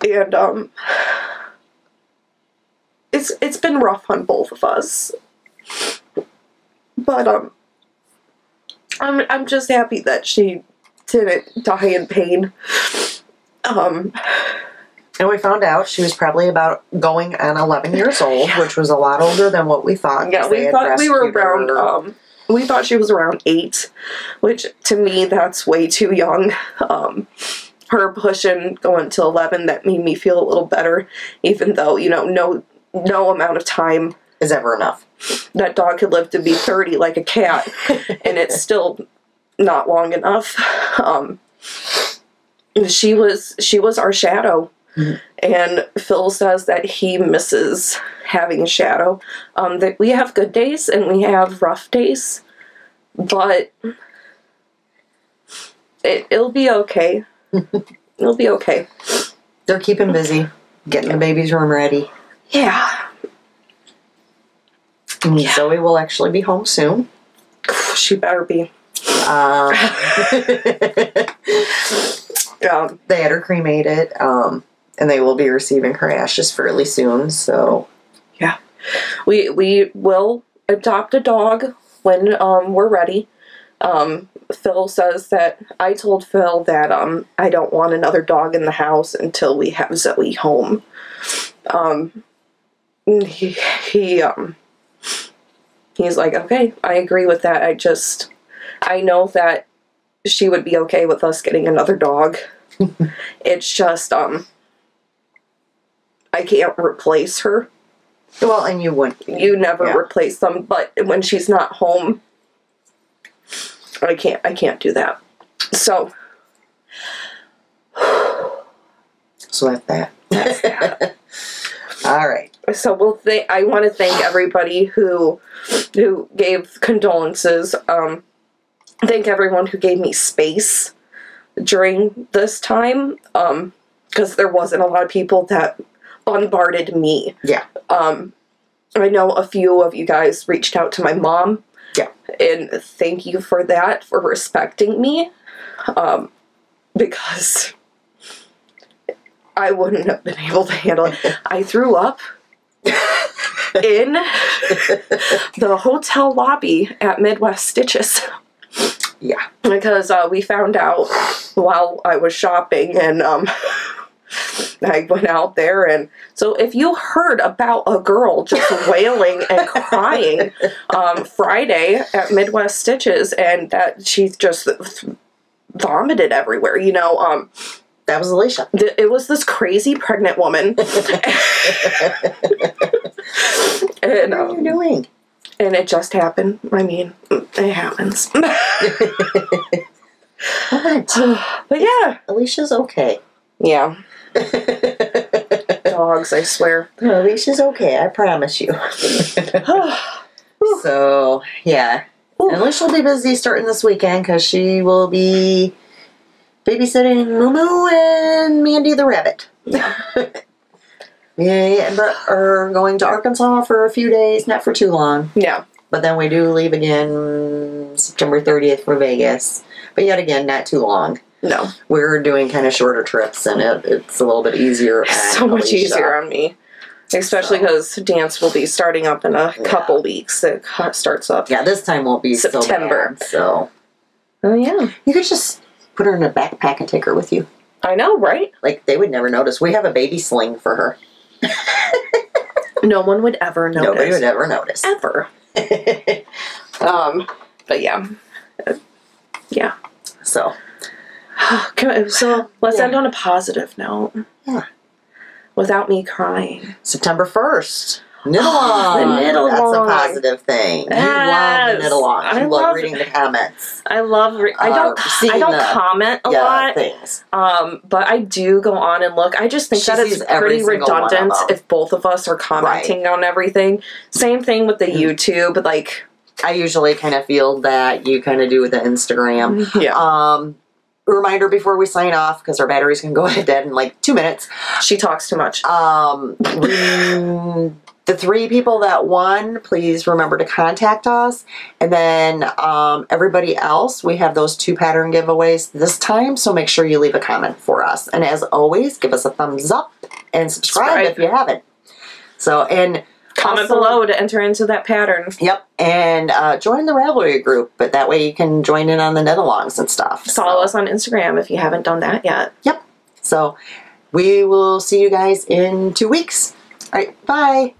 And it's been rough on both of us. But I'm just happy that she didn't die in pain. And we found out she was probably about going on 11 years old, which was a lot older than what we thought. Yeah, we thought we were around, we thought she was around 8, which to me, that's way too young. Her pushing going to 11, that made me feel a little better, even though, you know, no amount of time is ever enough. That dog could live to be 30 like a cat, and it's still not long enough. She was our shadow. Mm-hmm. And Phil says that he misses having a shadow. That we have good days and we have rough days, but it'll be okay. It'll be okay. They're keeping busy, getting the baby's room ready. Yeah. And Zoe will actually be home soon. She better be. They had her cremated, and they will be receiving her ashes fairly soon, so... Yeah. We will adopt a dog when we're ready. Phil says that... I told Phil that I don't want another dog in the house until we have Zoe home. He's like, okay, I agree with that. I know that she would be okay with us getting another dog. It's just, I can't replace her. Well, and you wouldn't. You never replace them, but when she's not home, I can't do that. So that's that. That's that. All right. So I want to thank everybody who gave condolences. Thank everyone who gave me space during this time, because there wasn't a lot of people that bombarded me. Yeah. I know a few of you guys reached out to my mom. Yeah. And thank you for that, for respecting me, because I wouldn't have been able to handle it. I threw up in the hotel lobby at Midwest Stitches. Yeah. Because we found out while I was shopping, and I went out there, and so if you heard about a girl just wailing and crying Friday at Midwest Stitches, and that she just vomited everywhere, you know, that was Alisha. It was this crazy pregnant woman. And, what are you doing? And it just happened. I mean, it happens. What? But yeah. Alicia's okay. Yeah. Dogs, I swear. Alicia's okay, I promise you. So, yeah. And Alisha will be busy starting this weekend because she will be babysitting Moo and Mandy the rabbit. Yeah, but are going to Arkansas for a few days, not for too long. Yeah. But then we do leave again September 30th for Vegas. But yet again, not too long. No. We're doing kind of shorter trips, and it's a little bit easier. So much easier on me. Especially because dance will be starting up in a couple weeks. It starts up. Yeah, this time won't be September. So bad, so. Oh, yeah. You could just put her in a backpack and take her with you. I know, right? Like, they would never notice. We have a baby sling for her. No one would ever notice. Nobody would ever notice. Ever. But yeah. Yeah. So. So, let's end on a positive note. Yeah. Without me crying. September 1st. Knit-along. The knit-along. That's a positive thing. Yes. You love the knit-along. You love reading the comments. I love I don't comment a lot. Things. But I do go on and look. I just think that it's pretty redundant if both of us are commenting on everything. Same thing with the YouTube. Like, I usually kind of feel that you kind of do with the Instagram. Yeah. Reminder before we sign off, because our batteries can go dead in like 2 minutes. She talks too much. The 3 people that won, please remember to contact us. And then everybody else, we have those 2 pattern giveaways this time, so make sure you leave a comment for us. And as always, give us a thumbs up and subscribe if you haven't. So, and comment below to enter into that pattern. Yep. And join the Ravelry group, but that way you can join in on the knit-alongs and stuff. Follow us on Instagram if you haven't done that yet. Yep. So we will see you guys in 2 weeks. All right. Bye.